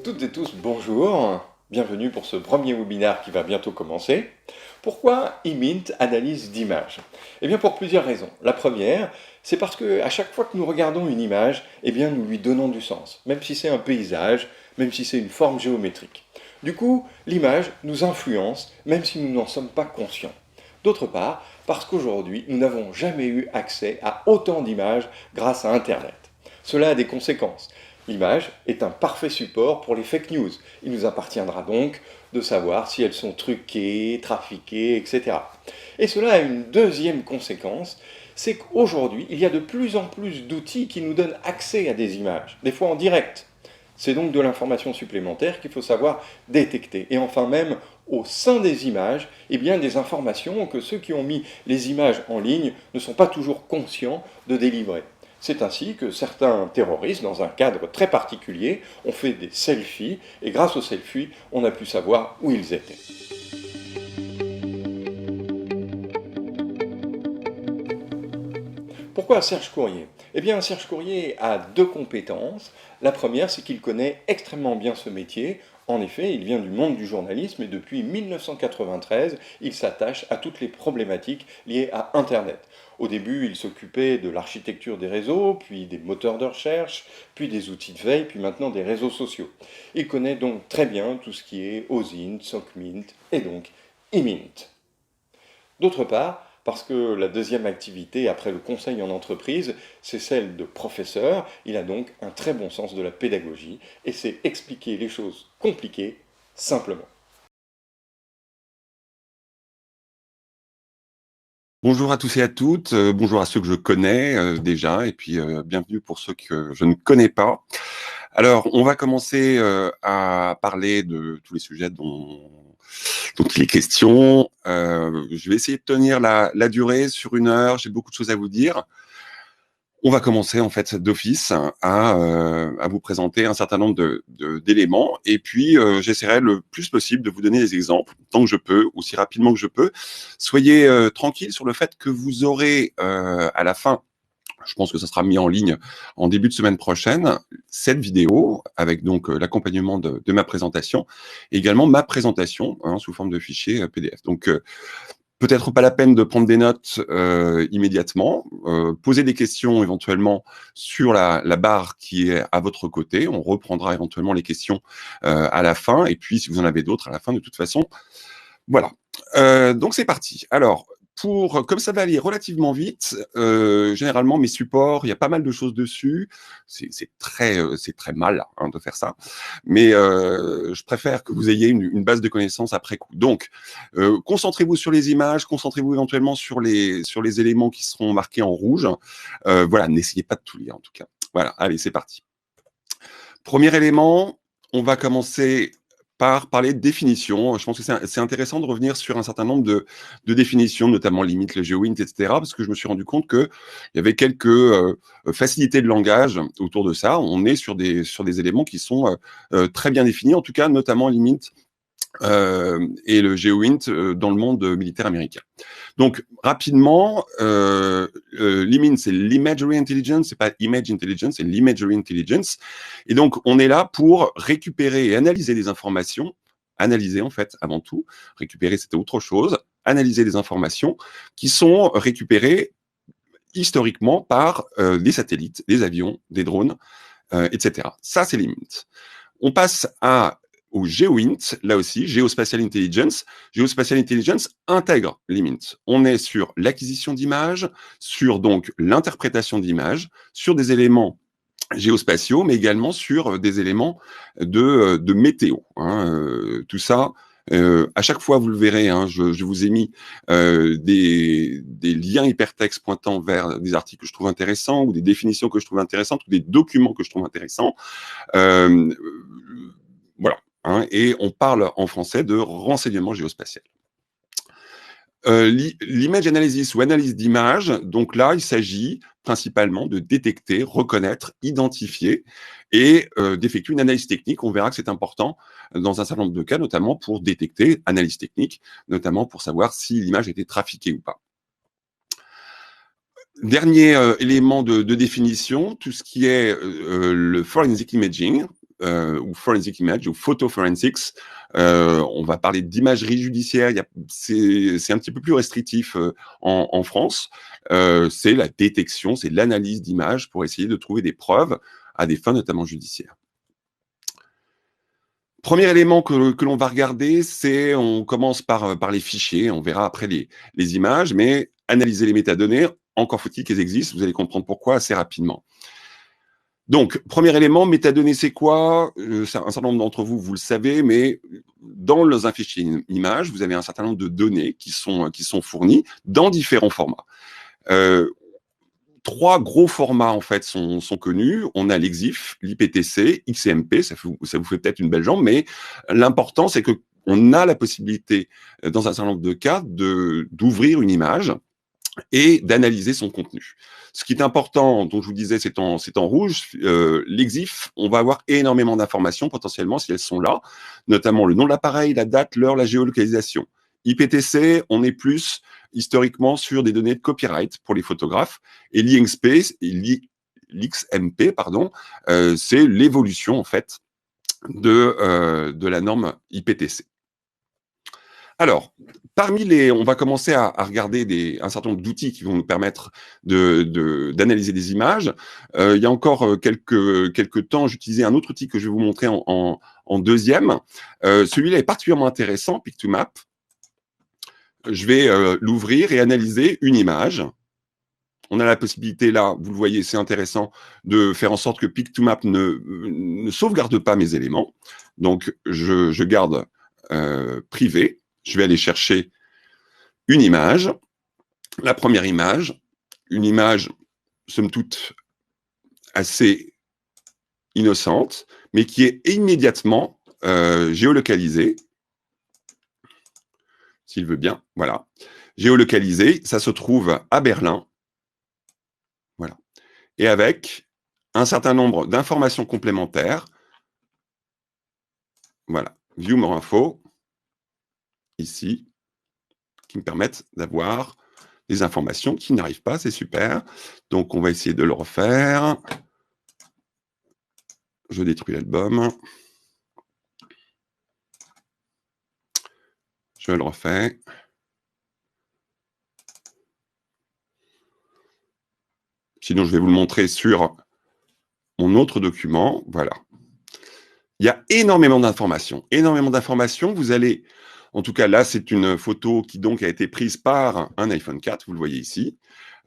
Toutes et tous, bonjour. Bienvenue pour ce premier webinaire qui va bientôt commencer. Pourquoi eMint analyse d'images? Eh bien pour plusieurs raisons. La première, c'est parce que à chaque fois que nous regardons une image, eh bien nous lui donnons du sens, même si c'est un paysage, même si c'est une forme géométrique. Du coup, l'image nous influence, même si nous n'en sommes pas conscients. D'autre part, parce qu'aujourd'hui, nous n'avons jamais eu accès à autant d'images grâce à Internet. Cela a des conséquences. L'image est un parfait support pour les fake news. Il nous appartiendra donc de savoir si elles sont truquées, trafiquées, etc. Et cela a une deuxième conséquence, c'est qu'aujourd'hui, il y a de plus en plus d'outils qui nous donnent accès à des images, des fois en direct. C'est donc de l'information supplémentaire qu'il faut savoir détecter. Et enfin même, au sein des images, eh bien, des informations que ceux qui ont mis les images en ligne ne sont pas toujours conscients de délivrer. C'est ainsi que certains terroristes, dans un cadre très particulier, ont fait des selfies, et grâce aux selfies, on a pu savoir où ils étaient. Pourquoi Serge Courrier? Eh bien, Serge Courrier a deux compétences. La première, c'est qu'il connaît extrêmement bien ce métier. En effet, il vient du monde du journalisme et depuis 1993, il s'attache à toutes les problématiques liées à Internet. Au début, il s'occupait de l'architecture des réseaux, puis des moteurs de recherche, puis des outils de veille, puis maintenant des réseaux sociaux. Il connaît donc très bien tout ce qui est OSINT, SOCMINT et donc eMint. D'autre part, parce que la deuxième activité après le conseil en entreprise, c'est celle de professeur, il a donc un très bon sens de la pédagogie et sait expliquer les choses compliquées simplement. Bonjour à tous et à toutes, bonjour à ceux que je connais déjà, et puis bienvenue pour ceux que je ne connais pas. Alors, on va commencer à parler de tous les sujets dont il est question. Je vais essayer de tenir la durée sur 1 heure, j'ai beaucoup de choses à vous dire. On va commencer en fait d'office à vous présenter un certain nombre d'éléments et puis j'essaierai le plus possible de vous donner des exemples tant que je peux, aussi rapidement que je peux. Soyez tranquille sur le fait que vous aurez à la fin, je pense que ça sera mis en ligne en début de semaine prochaine, cette vidéo avec donc l'accompagnement de ma présentation et également ma présentation sous forme de fichier PDF. Donc peut-être pas la peine de prendre des notes immédiatement. Poser des questions éventuellement sur la barre qui est à votre côté. On reprendra éventuellement les questions à la fin. Et puis, si vous en avez d'autres à la fin, de toute façon, voilà. Donc, c'est parti. Alors, comme ça va aller relativement vite, généralement, mes supports, il y a pas mal de choses dessus. C'est très mal de faire ça. Mais je préfère que vous ayez une base de connaissances après coup. Donc, concentrez-vous sur les images, concentrez-vous éventuellement sur les éléments qui seront marqués en rouge. Voilà, n'essayez pas de tout lire en tout cas. Voilà, allez, c'est parti. Premier élément, on va commencer par parler de définition. Je pense que c'est intéressant de revenir sur un certain nombre de définitions, notamment limite, le GeoInt, etc., parce que je me suis rendu compte qu'il y avait quelques facilités de langage autour de ça. On est sur des éléments qui sont très bien définis, en tout cas, notamment limite et le GeoInt dans le monde militaire américain. Donc, rapidement, l'IMIN, c'est l'Imagery Intelligence, c'est pas Image Intelligence, c'est l'Imagery Intelligence. Et donc, on est là pour récupérer et analyser des informations, analyser en fait, avant tout. Récupérer, c'était autre chose. Analyser des informations qui sont récupérées historiquement par des satellites, des avions, des drones, etc. Ça, c'est l'IMINT. On passe au GeoInt, là aussi, Geospatial Intelligence. Geospatial Intelligence intègre l'IMINT. On est sur l'acquisition d'images, sur donc l'interprétation d'images, sur des éléments géospatiaux, mais également sur des éléments de météo. Tout ça, à chaque fois, vous le verrez, je vous ai mis des liens hypertextes pointant vers des articles que je trouve intéressants, ou des définitions que je trouve intéressantes, ou des documents que je trouve intéressants. Voilà. Et on parle en français de renseignement géospatial. L'image analysis ou analyse d'image, donc là, il s'agit principalement de détecter, reconnaître, identifier et d'effectuer une analyse technique. On verra que c'est important dans un certain nombre de cas, notamment pour détecter, analyse technique, notamment pour savoir si l'image était trafiquée ou pas. Dernier élément de définition, tout ce qui est le forensic imaging. ou forensic image ou photo forensics. On va parler d'imagerie judiciaire. C'est un petit peu plus restrictif en France. C'est la détection, c'est l'analyse d'images pour essayer de trouver des preuves à des fins notamment judiciaires. Premier élément que l'on va regarder, c'est, on commence par les fichiers, on verra après les images, mais analyser les métadonnées, encore faut-il qu'elles existent, vous allez comprendre pourquoi assez rapidement. Donc, premier élément, métadonnées, c'est quoi? Un certain nombre d'entre vous, vous le savez, mais dans un fichier image, vous avez un certain nombre de données qui sont fournies dans différents formats. Trois gros formats en fait sont connus. On a l'EXIF, l'IPTC, XMP, ça vous fait peut-être une belle jambe, mais l'important c'est que on a la possibilité, dans un certain nombre de cas, d'ouvrir une image et d'analyser son contenu. Ce qui est important, dont je vous disais, c'est en rouge, l'EXIF, on va avoir énormément d'informations potentiellement si elles sont là, notamment le nom de l'appareil, la date, l'heure, la géolocalisation. IPTC, on est plus historiquement sur des données de copyright pour les photographes, et l'XMP, c'est l'évolution en fait de la norme IPTC. Alors, on va commencer à regarder un certain nombre d'outils qui vont nous permettre d'analyser des images. Il y a encore quelques temps, j'utilisais un autre outil que je vais vous montrer en deuxième. Celui-là est particulièrement intéressant, Pic2Map. Je vais l'ouvrir et analyser une image. On a la possibilité là, vous le voyez, c'est intéressant, de faire en sorte que Pic2Map ne sauvegarde pas mes éléments. Donc, je garde privé. Je vais aller chercher une image. La première image, une image, somme toute, assez innocente, mais qui est immédiatement géolocalisée. S'il veut bien, voilà. Géolocalisée, ça se trouve à Berlin. Voilà. Et avec un certain nombre d'informations complémentaires. Voilà. View More Info, ici, qui me permettent d'avoir des informations qui n'arrivent pas, c'est super. Donc, on va essayer de le refaire. Je détruis l'album. Je le refais. Sinon, je vais vous le montrer sur mon autre document. Voilà. Il y a énormément d'informations. Énormément d'informations. Vous allez, en tout cas là, c'est une photo qui donc a été prise par un iPhone 4, vous le voyez ici.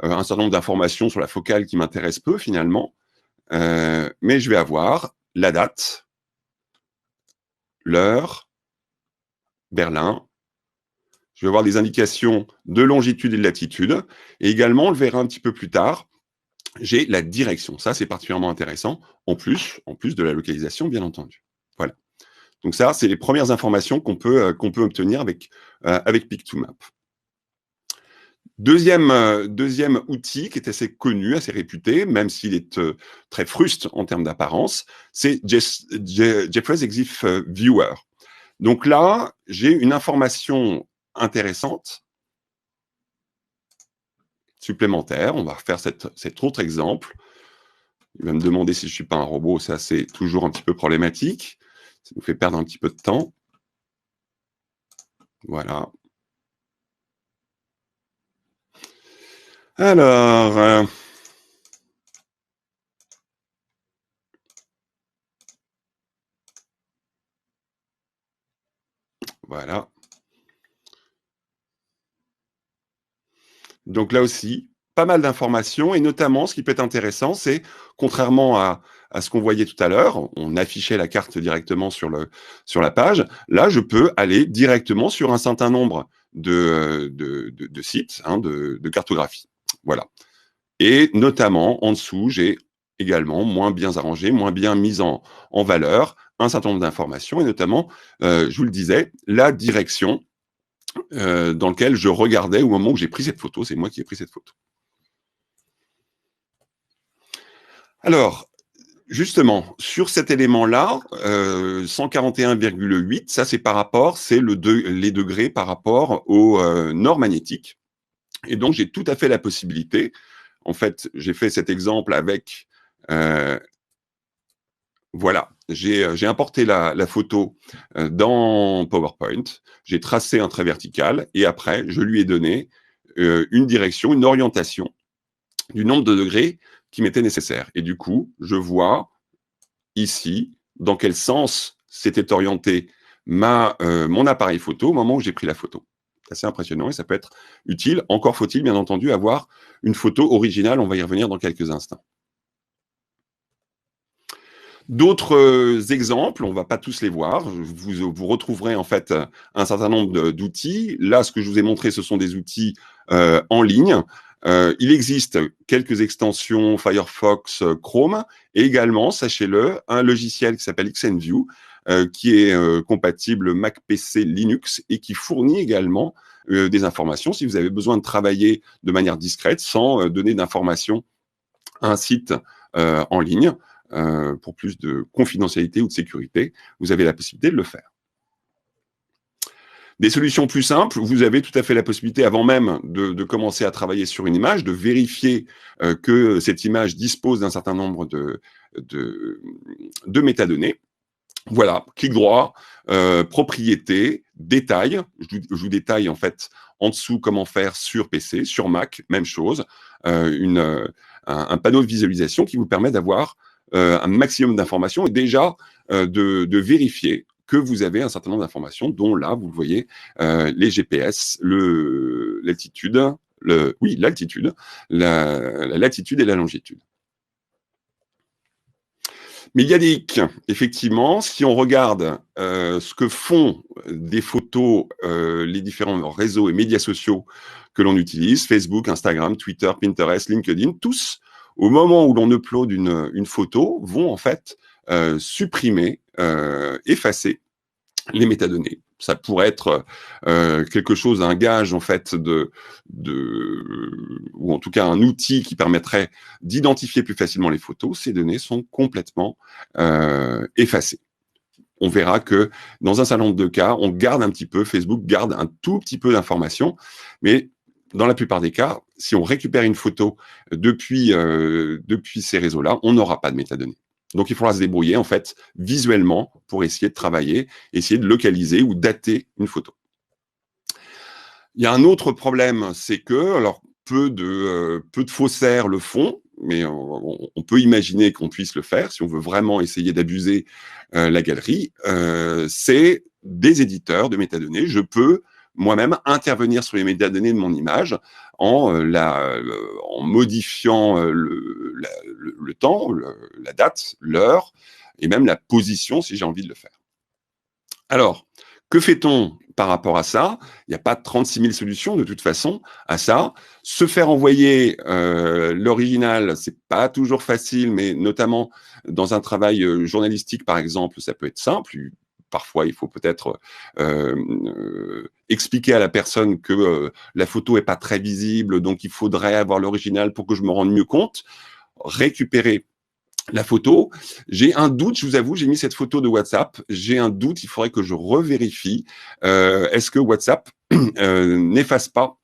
Un certain nombre d'informations sur la focale qui m'intéresse peu finalement. Mais je vais avoir la date, l'heure, Berlin. Je vais avoir des indications de longitude et de latitude. Et également, on le verra un petit peu plus tard, j'ai la direction. Ça, c'est particulièrement intéressant, en plus de la localisation, bien entendu. Voilà. Donc ça, c'est les premières informations qu'on peut obtenir avec Pic2Map. Deuxième outil qui est assez connu, assez réputé, même s'il est très fruste en termes d'apparence, c'est Jeffreys EXIF Viewer. Donc là, j'ai une information intéressante, supplémentaire. On va refaire cet autre exemple. Il va me demander si je ne suis pas un robot. Ça, c'est toujours un petit peu problématique. Ça nous fait perdre un petit peu de temps. Voilà. Alors, voilà. Donc là aussi, pas mal d'informations, et notamment, ce qui peut être intéressant, c'est, contrairement à ce qu'on voyait tout à l'heure, on affichait la carte directement sur la page, là, je peux aller directement sur un certain nombre de sites, de cartographie. Voilà. Et notamment, en dessous, j'ai également moins bien arrangé, moins bien mis en valeur un certain nombre d'informations, et notamment, je vous le disais, la direction dans lequel je regardais au moment où j'ai pris cette photo. C'est moi qui ai pris cette photo. Alors, justement, sur cet élément-là, 141,8, ça c'est les degrés par rapport au nord magnétique. Et donc, j'ai tout à fait la possibilité, en fait, j'ai fait cet exemple avec, Voilà, j'ai importé la photo dans PowerPoint, j'ai tracé un trait vertical et après, je lui ai donné une direction, une orientation du nombre de degrés qui m'était nécessaire. Et du coup, je vois ici dans quel sens s'était orienté mon appareil photo au moment où j'ai pris la photo. C'est assez impressionnant et ça peut être utile. Encore faut-il, bien entendu, avoir une photo originale. On va y revenir dans quelques instants. D'autres exemples, on ne va pas tous les voir. Vous retrouverez en fait un certain nombre d'outils. Là, ce que je vous ai montré, ce sont des outils en ligne. Il existe quelques extensions Firefox, Chrome, et également, sachez-le, un logiciel qui s'appelle XNView, qui est compatible Mac, PC, Linux, et qui fournit également des informations si vous avez besoin de travailler de manière discrète, sans donner d'informations à un site en ligne. Pour plus de confidentialité ou de sécurité, vous avez la possibilité de le faire. Des solutions plus simples, vous avez tout à fait la possibilité, avant même de commencer à travailler sur une image, de vérifier que cette image dispose d'un certain nombre de métadonnées. Voilà, clic droit, propriété, détail. Je vous détaille en fait en dessous comment faire sur PC, sur Mac, même chose. Un panneau de visualisation qui vous permet d'avoir un maximum d'informations et déjà de vérifier que vous avez un certain nombre d'informations, dont là, vous voyez les GPS, l'altitude, l'altitude, la latitude et la longitude. Mais il y a des hicks, effectivement. Si on regarde ce que font des photos les différents réseaux et médias sociaux que l'on utilise, Facebook, Instagram, Twitter, Pinterest, LinkedIn, tous, au moment où l'on upload une photo, vont en fait supprimer, effacer les métadonnées. Ça pourrait être quelque chose, un gage en fait ou en tout cas un outil qui permettrait d'identifier plus facilement les photos. Ces données sont complètement effacées. On verra que dans un certain nombre de cas, on garde un petit peu, Facebook garde un tout petit peu d'informations, mais dans la plupart des cas, si on récupère une photo depuis ces réseaux-là, on n'aura pas de métadonnées. Donc, il faudra se débrouiller, en fait, visuellement, pour essayer de travailler, essayer de localiser ou dater une photo. Il y a un autre problème, c'est que, alors, peu de faussaires le font, mais on peut imaginer qu'on puisse le faire si on veut vraiment essayer d'abuser la galerie. C'est des éditeurs de métadonnées. Je peux moi-même intervenir sur les métadonnées de mon image en modifiant le temps, la date, l'heure et même la position si j'ai envie de le faire. Alors, que fait-on par rapport à ça? Il n'y a pas 36 000 solutions de toute façon à ça. Se faire envoyer l'original, c'est pas toujours facile, mais notamment dans un travail journalistique, par exemple, ça peut être simple. Parfois, il faut peut-être expliquer à la personne que la photo est pas très visible, donc il faudrait avoir l'original pour que je me rende mieux compte. Récupérer la photo, j'ai un doute, je vous avoue, j'ai mis cette photo de WhatsApp, j'ai un doute, il faudrait que je revérifie. Est-ce que WhatsApp n'efface pas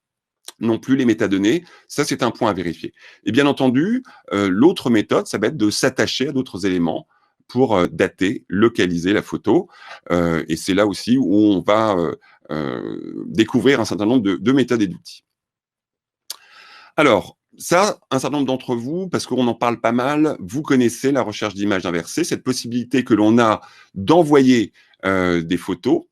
non plus les métadonnées? Ça, c'est un point à vérifier. Et bien entendu, l'autre méthode, ça va être de s'attacher à d'autres éléments pour dater, localiser la photo. Et c'est là aussi où on va découvrir un certain nombre de méthodes et d'outils. Alors, ça, un certain nombre d'entre vous, parce qu'on en parle pas mal, vous connaissez la recherche d'images inversée, cette possibilité que l'on a d'envoyer des photos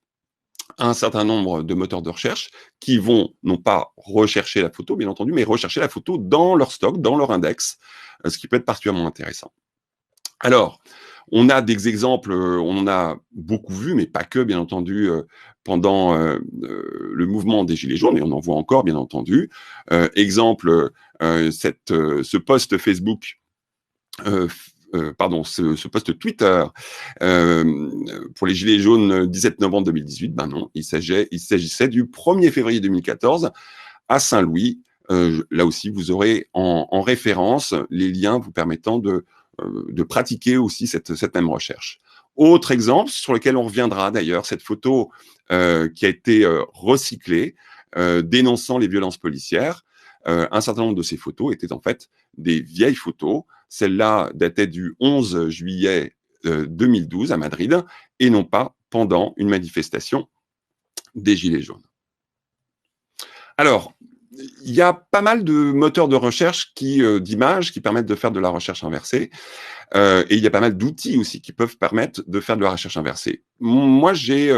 à un certain nombre de moteurs de recherche qui vont non pas rechercher la photo, bien entendu, mais rechercher la photo dans leur stock, dans leur index, ce qui peut être particulièrement intéressant. Alors, on a des exemples, on en a beaucoup vu, mais pas que, bien entendu, pendant le mouvement des Gilets jaunes, et on en voit encore, bien entendu. Exemple, ce post Facebook, ce post Twitter pour les Gilets jaunes 17 novembre 2018, ben non, il s'agissait du 1er février 2014 à Saint-Louis. Là aussi, vous aurez en référence les liens vous permettant de pratiquer aussi cette même recherche. Autre exemple sur lequel on reviendra d'ailleurs, cette photo qui a été recyclée, dénonçant les violences policières. Un certain nombre de ces photos étaient en fait des vieilles photos. Celle-là datait du 11 juillet 2012 à Madrid, et non pas pendant une manifestation des Gilets jaunes. Alors, il y a pas mal de moteurs de recherche d'images qui permettent de faire de la recherche inversée. Et il y a pas mal d'outils aussi qui peuvent permettre de faire de la recherche inversée. Moi, j'ai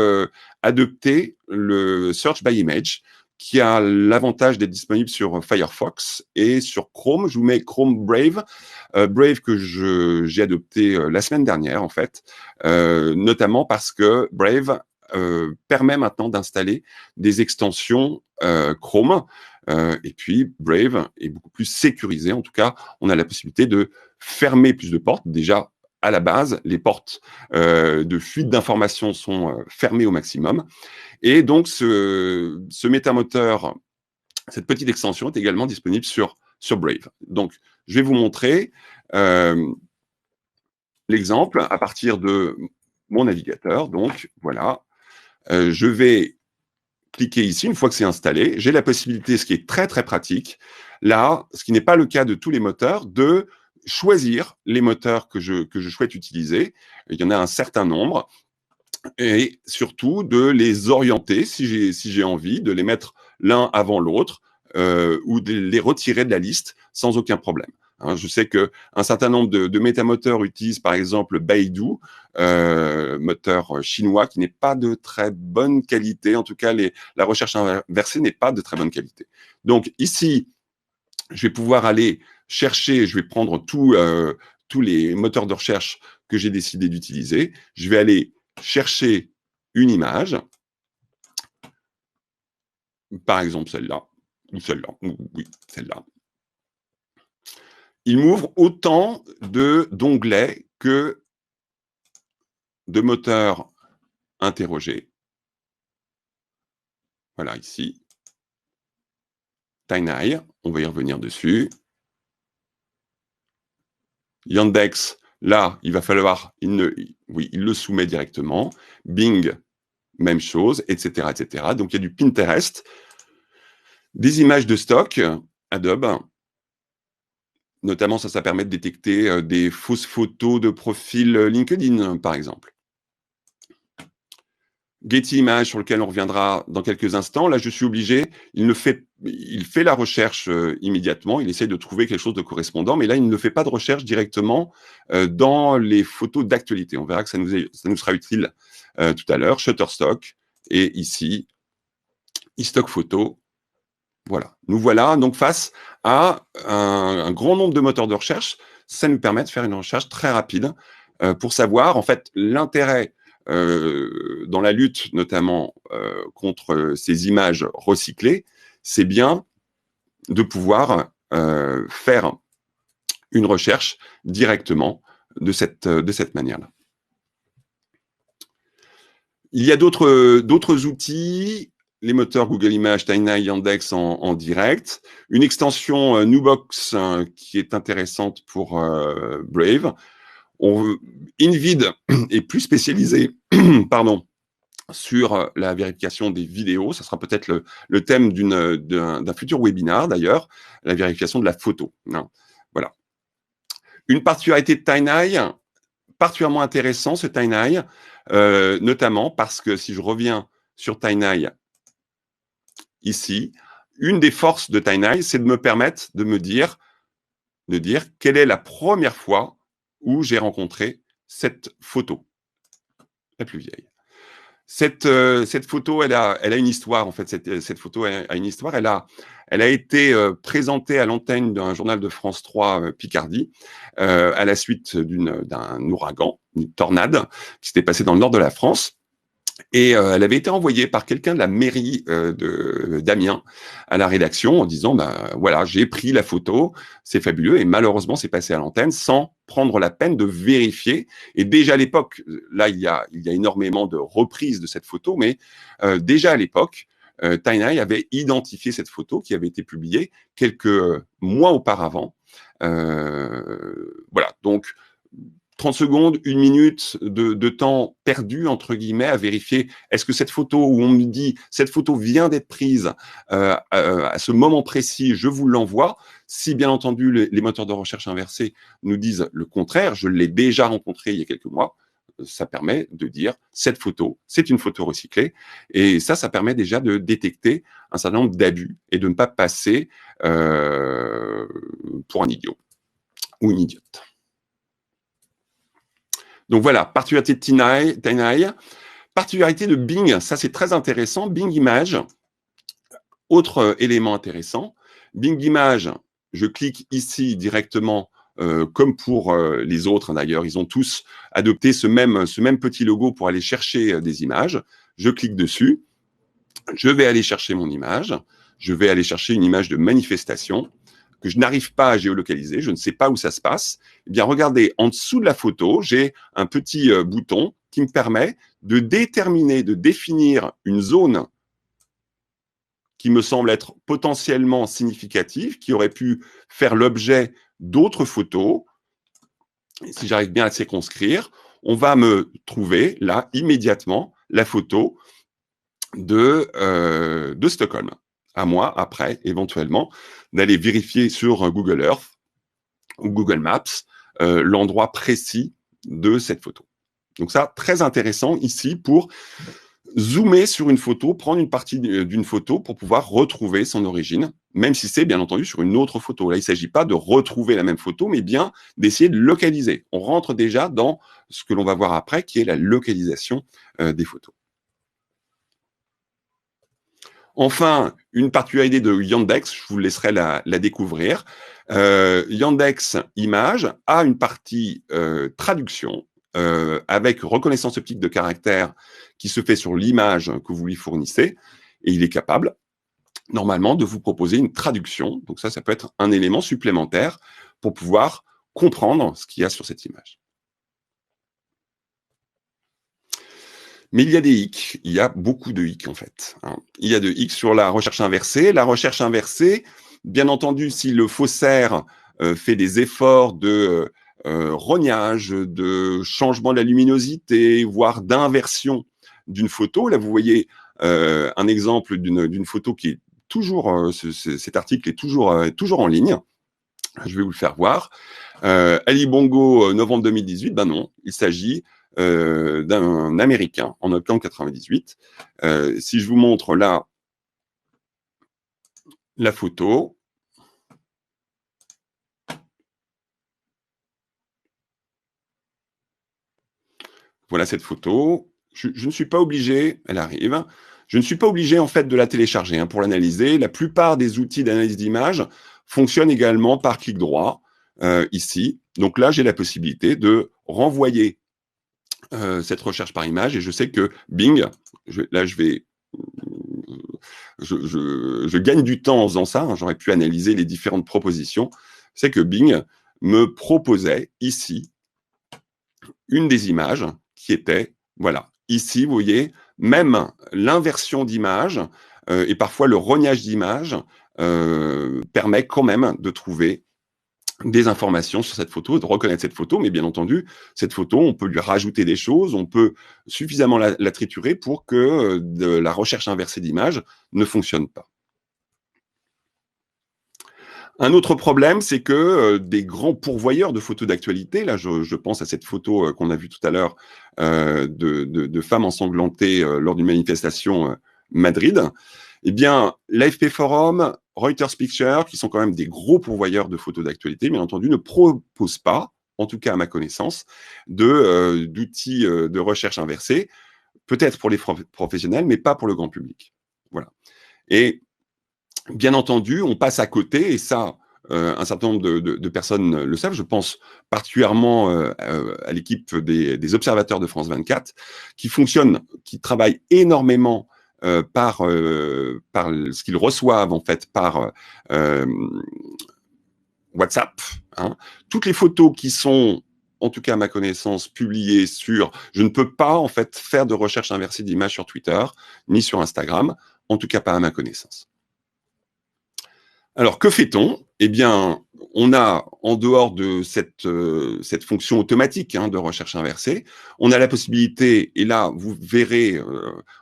adopté le Search by Image, qui a l'avantage d'être disponible sur Firefox et sur Chrome. Je vous mets Chrome Brave, Brave que j'ai adopté la semaine dernière en fait, notamment parce que Brave permet maintenant d'installer des extensions Chrome. Et puis Brave est beaucoup plus sécurisé. En tout cas, on a la possibilité de fermer plus de portes. Déjà, à la base, les portes de fuite d'informations sont fermées au maximum. Et donc, ce métamoteur, cette petite extension est également disponible sur Brave. Donc, je vais vous montrer l'exemple à partir de mon navigateur. Donc, voilà. Je vais cliquer ici. Une fois que c'est installé, j'ai la possibilité, ce qui est très, très pratique, là, ce qui n'est pas le cas de tous les moteurs, de choisir les moteurs que je souhaite utiliser. Il y en a un certain nombre. Et surtout de les orienter, si j'ai envie, de les mettre l'un avant l'autre, ou de les retirer de la liste sans aucun problème. Hein, je sais qu'un certain nombre de métamoteurs utilisent par exemple Baidu, moteur chinois qui n'est pas de très bonne qualité. En tout cas, la recherche inversée n'est pas de très bonne qualité. Donc ici, je vais pouvoir aller chercher, je vais prendre tous les moteurs de recherche que j'ai décidé d'utiliser. Je vais aller chercher une image, par exemple celle-là, ou celle-là, oui, celle-là. Il m'ouvre autant d'onglets que de moteurs interrogés. Voilà, ici. TinyEye, on va y revenir dessus. Yandex, là, il va falloir, il le soumet directement. Bing, même chose, etc., etc. Donc, il y a du Pinterest, des images de stock, Adobe. Notamment, ça permet de détecter des fausses photos de profil LinkedIn, par exemple. Getty Images, sur lequel on reviendra dans quelques instants. Là, je suis obligé, il fait la recherche immédiatement, il essaie de trouver quelque chose de correspondant, mais là, il ne fait pas de recherche directement dans les photos d'actualité. On verra que ça nous sera utile tout à l'heure. Shutterstock, et ici, iStock Photo. Voilà. Nous voilà donc face à un grand nombre de moteurs de recherche. Ça nous permet de faire une recherche très rapide pour savoir, en fait, l'intérêt dans la lutte, notamment contre ces images recyclées, c'est bien de pouvoir faire une recherche directement de cette manière-là. Il y a d'autres outils, les moteurs Google Images, TinyEye, Yandex en direct, une extension Nubox qui est intéressante pour Brave. InVid est plus spécialisé pardon, sur la vérification des vidéos. Ça sera peut-être le thème d'un futur webinaire d'ailleurs, la vérification de la photo. Hein. Voilà. Une particularité de TinyEye, particulièrement intéressant ce TinyEye, notamment parce que si je reviens sur TinyEye ici, une des forces de TinyEye, c'est de me permettre de dire quelle est la première fois où j'ai rencontré cette photo, la plus vieille. Cette photo, elle a une histoire, en fait. Cette photo a une histoire. Elle a été présentée à l'antenne d'un journal de France 3 Picardie à la suite d'un ouragan, une tornade qui s'était passée dans le nord de la France. Et elle avait été envoyée par quelqu'un de la mairie d'Amiens à la rédaction en disant voilà, j'ai pris la photo, c'est fabuleux, et malheureusement c'est passé à l'antenne sans prendre la peine de vérifier. Et déjà à l'époque, là il y a énormément de reprises de cette photo, mais déjà à l'époque, TinyEye avait identifié cette photo qui avait été publiée quelques mois auparavant. Voilà, donc 30 secondes, 1 minute de temps perdu, entre guillemets, à vérifier est-ce que cette photo où on me dit cette photo vient d'être prise à ce moment précis, je vous l'envoie. Si bien entendu les moteurs de recherche inversés nous disent le contraire, je l'ai déjà rencontré il y a quelques mois, ça permet de dire cette photo, c'est une photo recyclée. Et ça permet déjà de détecter un certain nombre d'abus et de ne pas passer pour un idiot ou une idiote. Donc voilà, particularité de TinEye. Particularité de Bing, ça c'est très intéressant. Bing Images, autre élément intéressant. Bing Images, je clique ici directement, comme pour les autres d'ailleurs, ils ont tous adopté ce même petit logo pour aller chercher des images. Je clique dessus, je vais aller chercher mon image, je vais aller chercher une image de manifestation que je n'arrive pas à géolocaliser, je ne sais pas où ça se passe. Eh bien, regardez, en dessous de la photo, j'ai un petit bouton qui me permet de déterminer, de définir une zone qui me semble être potentiellement significative, qui aurait pu faire l'objet d'autres photos. Et si j'arrive bien à circonscrire, on va me trouver là immédiatement la photo de Stockholm. À moi, après, éventuellement, d'aller vérifier sur Google Earth ou Google Maps l'endroit précis de cette photo. Donc ça, très intéressant ici pour zoomer sur une photo, prendre une partie d'une photo pour pouvoir retrouver son origine, même si c'est bien entendu sur une autre photo. Là, il ne s'agit pas de retrouver la même photo, mais bien d'essayer de localiser. On rentre déjà dans ce que l'on va voir après, qui est la localisation des photos. Enfin, une particularité de Yandex, je vous laisserai la découvrir. Yandex Images a une partie traduction avec reconnaissance optique de caractère qui se fait sur l'image que vous lui fournissez, et il est capable, normalement, de vous proposer une traduction. Donc ça peut être un élément supplémentaire pour pouvoir comprendre ce qu'il y a sur cette image. Mais il y a des hicks, il y a beaucoup de hicks en fait. Il y a de hicks sur la recherche inversée. La recherche inversée, bien entendu, si le faussaire fait des efforts de rognage, de changement de la luminosité, voire d'inversion d'une photo, là vous voyez un exemple d'une photo qui est toujours, cet article est toujours en ligne. Je vais vous le faire voir. Ali Bongo, novembre 2018, ben non, il s'agit d'un Américain en octobre 98. Si je vous montre là la photo, voilà cette photo. Je ne suis pas obligé, elle arrive, je ne suis pas obligé en fait de la télécharger pour l'analyser. La plupart des outils d'analyse d'image fonctionnent également par clic droit ici. Donc là, j'ai la possibilité de renvoyer cette recherche par image, et je sais que Bing, je gagne du temps en faisant ça, j'aurais pu analyser les différentes propositions, c'est que Bing me proposait ici une des images qui était, voilà, ici, vous voyez, même l'inversion d'image et parfois le rognage d'image permet quand même de trouver des informations sur cette photo, de reconnaître cette photo, mais bien entendu, cette photo, on peut lui rajouter des choses, on peut suffisamment la triturer pour que la recherche inversée d'image ne fonctionne pas. Un autre problème, c'est que des grands pourvoyeurs de photos d'actualité, là je pense à cette photo qu'on a vue tout à l'heure de femmes ensanglantées lors d'une manifestation Madrid, eh bien, l'AFP Forum, Reuters Pictures, qui sont quand même des gros pourvoyeurs de photos d'actualité, bien entendu, ne proposent pas, en tout cas à ma connaissance, d'outils de recherche inversée, peut-être pour les professionnels, mais pas pour le grand public. Voilà. Et bien entendu, on passe à côté, et ça, un certain nombre de personnes le savent. Je pense particulièrement à l'équipe des observateurs de France 24, qui travaillent énormément par ce qu'ils reçoivent en fait par WhatsApp. Toutes les photos qui sont, en tout cas à ma connaissance, publiées sur... Je ne peux pas en fait faire de recherche inversée d'images sur Twitter, ni sur Instagram, en tout cas pas à ma connaissance. Alors, que fait-on ? Eh bien, on a, en dehors de cette fonction automatique de recherche inversée, on a la possibilité, et là, vous verrez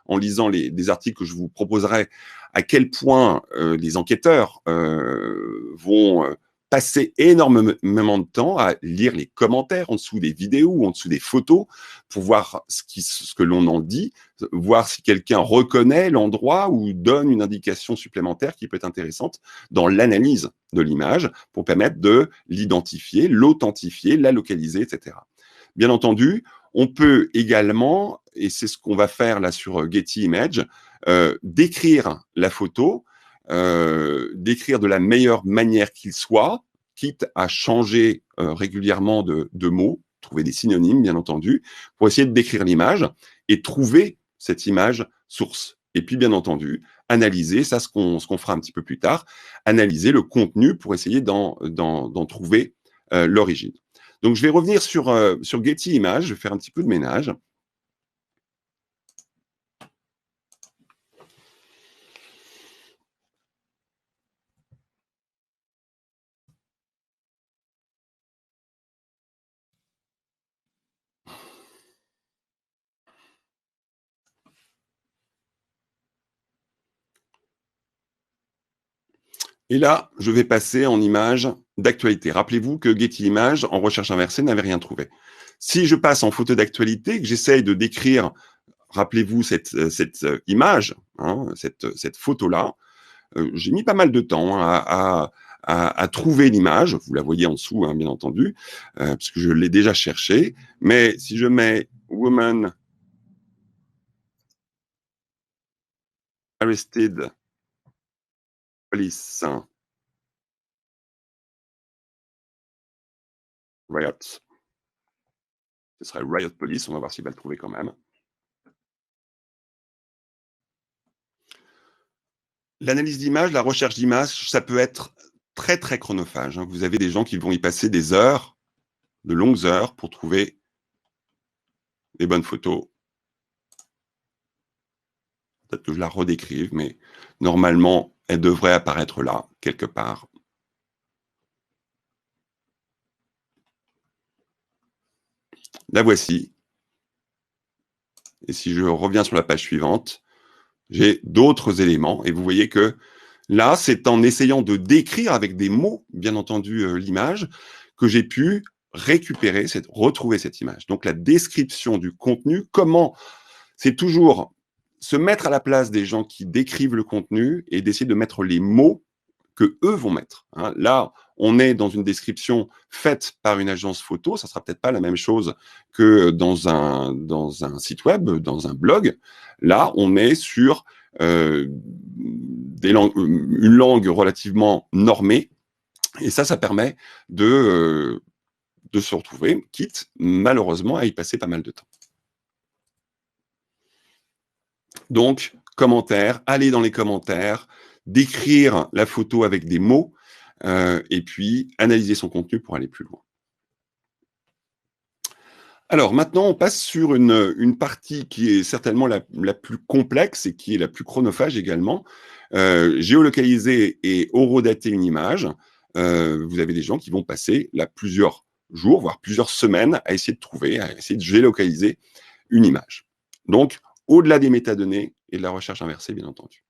en lisant des articles que je vous proposerai, à quel point les enquêteurs vont passer énormément de temps à lire les commentaires en dessous des vidéos ou en dessous des photos pour voir ce que l'on en dit, voir si quelqu'un reconnaît l'endroit ou donne une indication supplémentaire qui peut être intéressante dans l'analyse de l'image pour permettre de l'identifier, l'authentifier, la localiser, etc. Bien entendu, on peut également, et c'est ce qu'on va faire là sur Getty Images, décrire la photo, décrire de la meilleure manière qu'il soit, quitte à changer régulièrement de mots, trouver des synonymes, bien entendu, pour essayer de décrire l'image et trouver cette image source. Et puis, bien entendu, analyser, ça, ce qu'on fera un petit peu plus tard, analyser le contenu pour essayer d'en trouver l'origine. Donc, je vais revenir sur Getty Images, je vais faire un petit peu de ménage. Et là, je vais passer en image d'actualité. Rappelez-vous que Getty Images, en recherche inversée, n'avait rien trouvé. Si je passe en photo d'actualité, que j'essaye de décrire, rappelez-vous cette image, cette photo-là, j'ai mis pas mal de temps à trouver l'image. Vous la voyez en dessous, bien entendu, parce que je l'ai déjà cherchée. Mais si je mets Woman Arrested Police Riot, ce serait Riot Police, on va voir s'il va le trouver quand même. L'analyse d'image, la recherche d'image, ça peut être très, très chronophage. Vous avez des gens qui vont y passer des heures, de longues heures, pour trouver les bonnes photos. Peut-être que je la redécrive, mais normalement, elle devrait apparaître là, quelque part. La voici. Et si je reviens sur la page suivante, j'ai d'autres éléments. Et vous voyez que là, c'est en essayant de décrire avec des mots, bien entendu, l'image, que j'ai pu récupérer, retrouver cette image. Donc, la description du contenu, comment, c'est toujours se mettre à la place des gens qui décrivent le contenu et d'essayer de mettre les mots que eux vont mettre. Là, on est dans une description faite par une agence photo, ça sera peut-être pas la même chose que dans un site web, dans un blog. Là, on est sur une langue relativement normée, et ça permet de se retrouver, quitte malheureusement à y passer pas mal de temps. Donc, commentaires, aller dans les commentaires, décrire la photo avec des mots, et puis analyser son contenu pour aller plus loin. Alors maintenant, on passe sur une partie qui est certainement la plus complexe et qui est la plus chronophage également. Géolocaliser et horodater une image. Vous avez des gens qui vont passer là plusieurs jours, voire plusieurs semaines à essayer de trouver, à essayer de géolocaliser une image. Donc, au-delà des métadonnées et de la recherche inversée, bien entendu.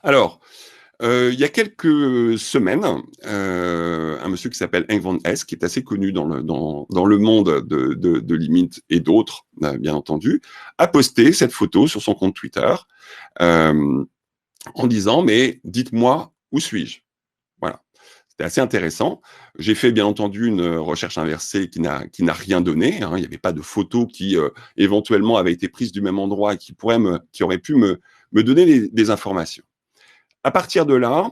Alors, il y a quelques semaines, un monsieur qui s'appelle Henk van Es, qui est assez connu dans le monde de l'IMINT et d'autres, bien entendu, a posté cette photo sur son compte Twitter en disant « Mais dites-moi, où suis-je » Voilà. C'était assez intéressant. J'ai fait, bien entendu, une recherche inversée qui n'a rien donné. Il n'y avait pas de photo qui, éventuellement, avait été prise du même endroit et qui aurait pu me donner des informations. À partir de là,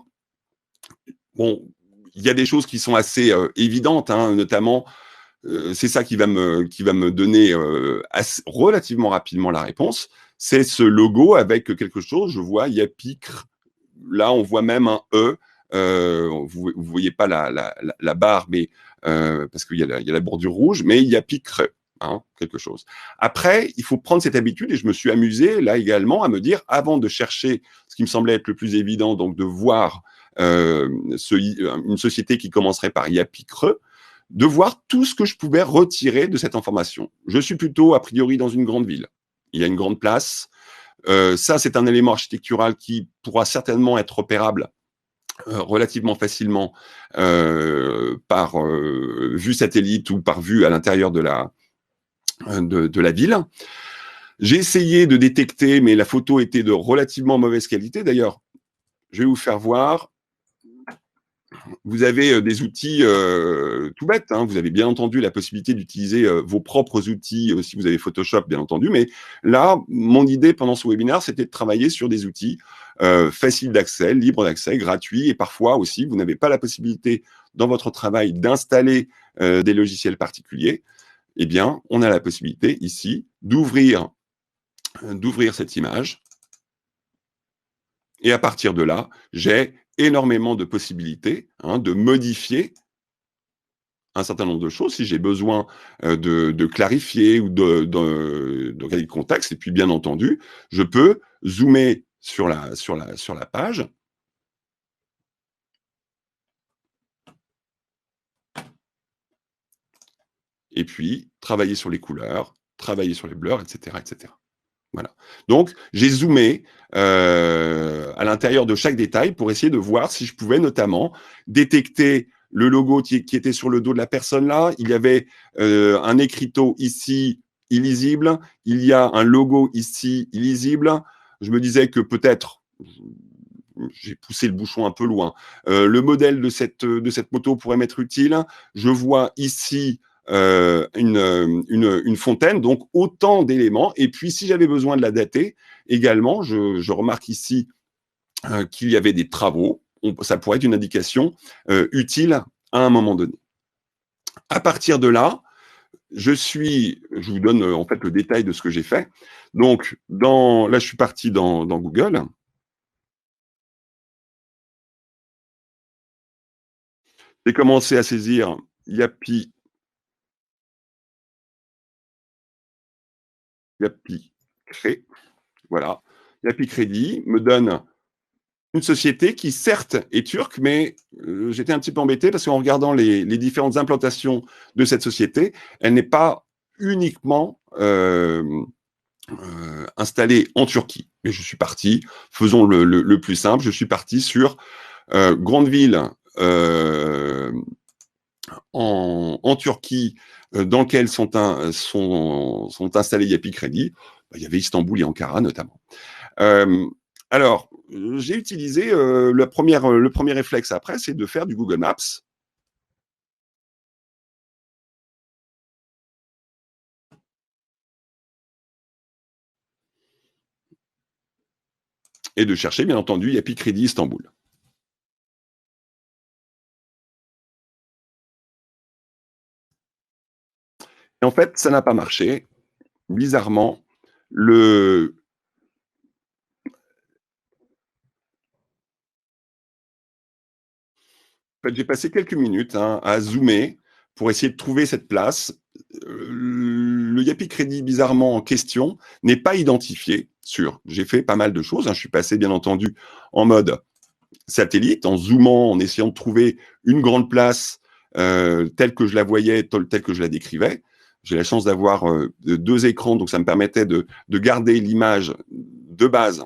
bon, il y a des choses qui sont assez évidentes, notamment, c'est ça qui va me donner relativement rapidement la réponse. C'est ce logo avec quelque chose. Je vois, il y a Picre. Là, on voit même un E. Vous voyez pas la barre, mais parce qu'il y a la bordure rouge, mais il y a Picre. Quelque chose. Après, il faut prendre cette habitude, et je me suis amusé là également à me dire, avant de chercher ce qui me semblait être le plus évident, donc de voir une société qui commencerait par Yapi Creux, de voir tout ce que je pouvais retirer de cette information. Je suis plutôt, a priori, dans une grande ville. Il y a une grande place. Ça, c'est un élément architectural qui pourra certainement être repérable relativement facilement par vue satellite ou par vue à l'intérieur de la ville. J'ai essayé de détecter, mais la photo était de relativement mauvaise qualité. D'ailleurs, je vais vous faire voir. Vous avez des outils tout bêtes. Hein. Vous avez bien entendu la possibilité d'utiliser vos propres outils si vous avez Photoshop, bien entendu. Mais là, mon idée pendant ce webinaire, c'était de travailler sur des outils faciles d'accès, libres d'accès, gratuits. Et parfois aussi, vous n'avez pas la possibilité dans votre travail d'installer des logiciels particuliers. Eh bien, on a la possibilité ici d'ouvrir cette image. Et à partir de là, j'ai énormément de possibilités de modifier un certain nombre de choses si j'ai besoin de clarifier ou de regarder le contexte. Et puis, bien entendu, je peux zoomer sur la page. Et puis, travailler sur les couleurs, travailler sur les blurs, etc., etc. Voilà. Donc, j'ai zoomé à l'intérieur de chaque détail pour essayer de voir si je pouvais notamment détecter le logo qui était sur le dos de la personne là. Il y avait un écriteau ici illisible. Il y a un logo ici illisible. Je me disais que peut-être, j'ai poussé le bouchon un peu loin, le modèle de cette moto pourrait m'être utile. Je vois ici une fontaine, donc autant d'éléments. Et puis, si j'avais besoin de la dater, également, je remarque ici qu'il y avait des travaux. Ça pourrait être une indication utile à un moment donné. À partir de là, je vous donne en fait le détail de ce que j'ai fait. Donc, là, je suis parti dans Google. J'ai commencé à saisir Yapi Cré. Voilà. Yapi Crédit me donne une société qui, certes, est turque, mais j'étais un petit peu embêté parce qu'en regardant les différentes implantations de cette société, elle n'est pas uniquement installée en Turquie. Mais je suis parti, faisons le plus simple, je suis parti sur grande ville en Turquie dans lesquelles sont installés Yapi Crédit. Il y avait Istanbul et Ankara notamment. Alors, j'ai utilisé le premier réflexe après, c'est de faire du Google Maps. Et de chercher, bien entendu, Yapi Crédit Istanbul. Et en fait, ça n'a pas marché. Bizarrement, En fait, j'ai passé quelques minutes à zoomer pour essayer de trouver cette place. Le Yapi Crédit, bizarrement en question, n'est pas identifié J'ai fait pas mal de choses. Je suis passé, bien entendu, en mode satellite, en zoomant, en essayant de trouver une grande place telle que je la voyais, telle que je la décrivais. J'ai la chance d'avoir deux écrans, donc ça me permettait de garder l'image de base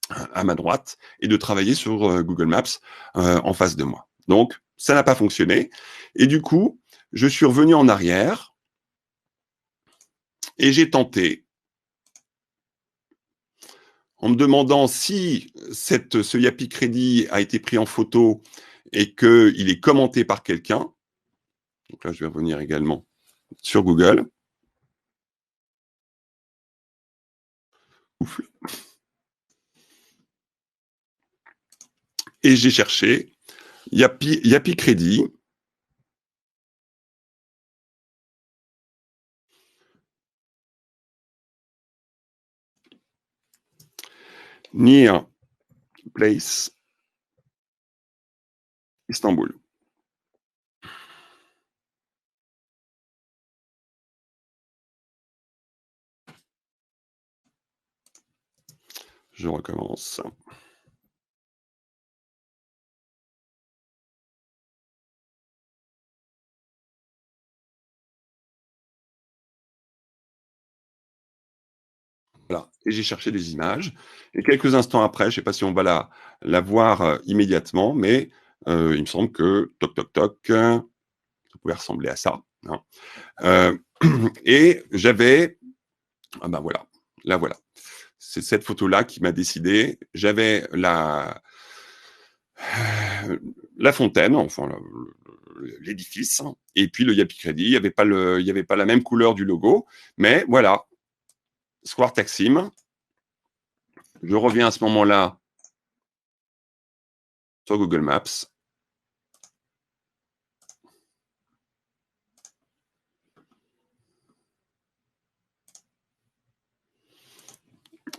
à ma droite et de travailler sur Google Maps en face de moi. Donc, ça n'a pas fonctionné. Et du coup, je suis revenu en arrière et j'ai tenté, en me demandant si ce Yapi Crédit a été pris en photo et qu'il est commenté par quelqu'un. Donc là, je vais revenir également sur Google. Ouf. Et j'ai cherché Yapi Crédit. Near Place Istanbul. Je recommence. Voilà. Et j'ai cherché des images. Et quelques instants après, je ne sais pas si on va la voir immédiatement, mais il me semble que toc toc toc, ça pouvait ressembler à ça, hein. Euh, et j'avais, ah ben voilà, là voilà. C'est cette photo-là qui m'a décidé. J'avais la fontaine, enfin l'édifice, et puis le Yapi Crédit. Il y avait pas la même couleur du logo, mais voilà, Square Taksim. Je reviens à ce moment-là sur Google Maps.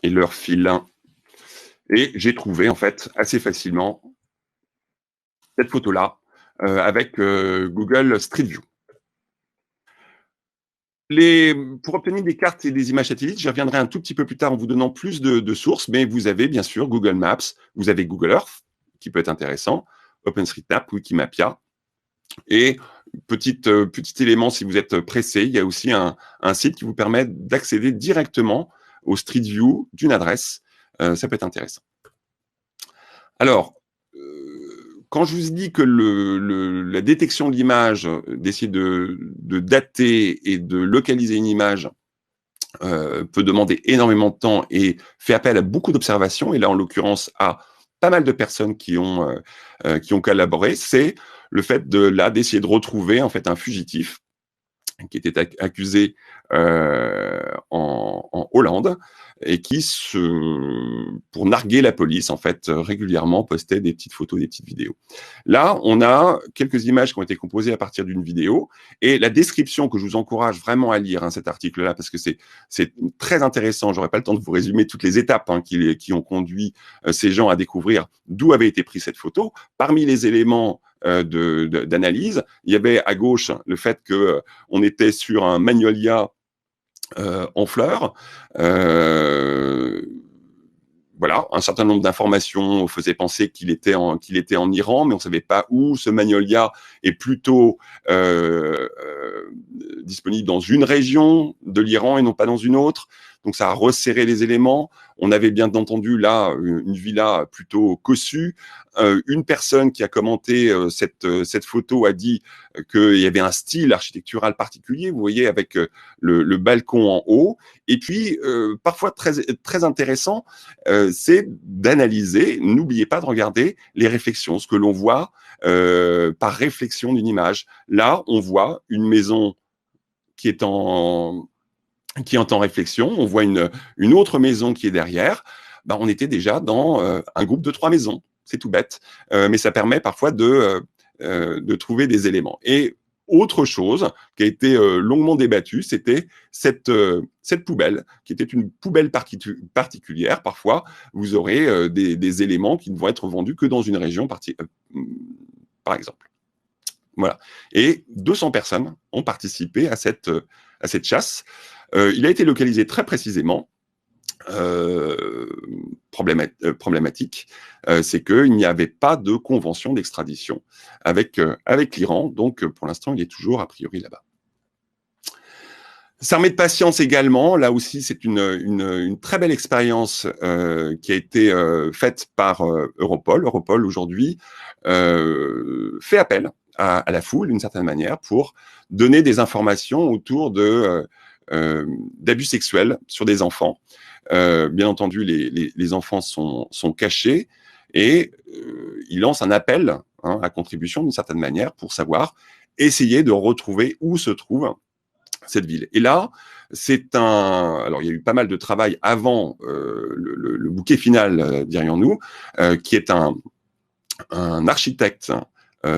Et leur file. Et j'ai trouvé en fait assez facilement cette photo-là avec Google Street View. Pour obtenir des cartes et des images satellites, j'y reviendrai un tout petit peu plus tard en vous donnant plus de sources, mais vous avez bien sûr Google Maps, vous avez Google Earth, qui peut être intéressant, OpenStreetMap, Wikimapia, et petit élément, si vous êtes pressé, il y a aussi un site qui vous permet d'accéder directement au Street View d'une adresse. Ça peut être intéressant. Alors, quand je vous ai dit que la détection de l'image, d'essayer de dater et de localiser une image peut demander énormément de temps et fait appel à beaucoup d'observations, et là en l'occurrence à pas mal de personnes qui ont collaboré, c'est le fait d'essayer de retrouver en fait un fugitif qui était accusé en Hollande et qui, pour narguer la police, en fait, régulièrement postait des petites photos, des petites vidéos. Là, on a quelques images qui ont été composées à partir d'une vidéo, et la description que je vous encourage vraiment à lire, hein, cet article-là, parce que c'est très intéressant. J'aurais pas le temps de vous résumer toutes les étapes qui ont conduit ces gens à découvrir d'où avait été prise cette photo. Parmi les éléments d'analyse, il y avait à gauche le fait que on était sur un magnolia en fleurs. Voilà, un certain nombre d'informations faisaient penser qu'il était en Iran, mais on ne savait pas où. Ce magnolia est plutôt disponible dans une région de l'Iran et non pas dans une autre. Donc ça a resserré les éléments. On avait bien entendu là une villa plutôt cossue. Une personne qui a commenté cette photo a dit qu'il y avait un style architectural particulier, vous voyez, avec le balcon en haut. Et puis, parfois très, très intéressant, c'est d'analyser, n'oubliez pas de regarder les réflexions, ce que l'on voit par réflexion d'une image. Là, on voit une maison qui est en réflexion, on voit une autre maison qui est derrière. Ben, on était déjà dans un groupe de 3 maisons. C'est tout bête, mais ça permet parfois de trouver des éléments. Et autre chose qui a été longuement débattue, c'était cette poubelle, qui était une poubelle particulière. Parfois, vous aurez des éléments qui ne vont être vendus que dans une région par exemple. Voilà. Et 200 personnes ont participé à cette chasse. Il a été localisé très précisément. Problématique, c'est qu'il n'y avait pas de convention d'extradition avec l'Iran, donc pour l'instant il est toujours a priori là-bas. S'armer de patience également, là aussi c'est une très belle expérience qui a été faite par Europol. Europol aujourd'hui fait appel à la foule d'une certaine manière pour donner des informations autour d'abus sexuels sur des enfants. Bien entendu, les enfants sont cachés et ils lancent un appel à contribution d'une certaine manière pour essayer de retrouver où se trouve cette ville. Et là, alors il y a eu pas mal de travail avant le bouquet final, dirions-nous, qui est un architecte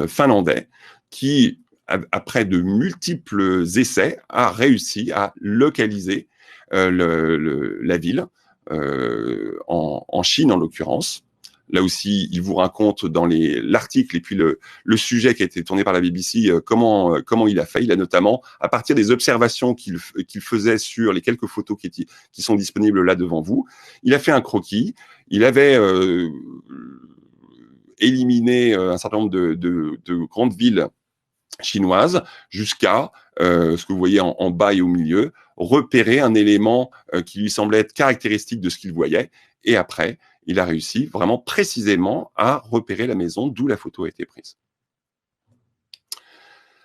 finlandais qui, après de multiples essais, a réussi à localiser la ville, en Chine en l'occurrence. Là aussi, il vous raconte dans l'article et puis le sujet qui a été tourné par la BBC comment il a fait. Il a notamment, à partir des observations qu'il faisait sur les quelques photos qui sont disponibles là devant vous, il a fait un croquis. Il avait éliminé un certain nombre de grandes villes chinoises jusqu'à ce que vous voyez en bas et au milieu, repérer un élément qui lui semblait être caractéristique de ce qu'il voyait, et après, il a réussi vraiment précisément à repérer la maison d'où la photo a été prise.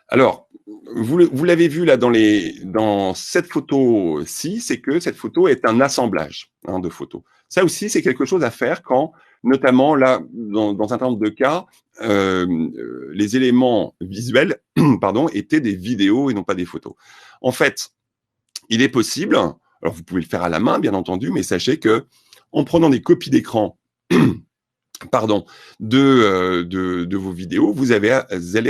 Alors, vous l'avez vu là dans cette photo-ci, c'est que cette photo est un assemblage de photos. Ça aussi, c'est quelque chose à faire quand, notamment là, dans un certain nombre de cas, les éléments visuels pardon, étaient des vidéos et non pas des photos. En fait, il est possible, alors vous pouvez le faire à la main, bien entendu, mais sachez que en prenant des copies d'écran pardon, de vos vidéos, vous allez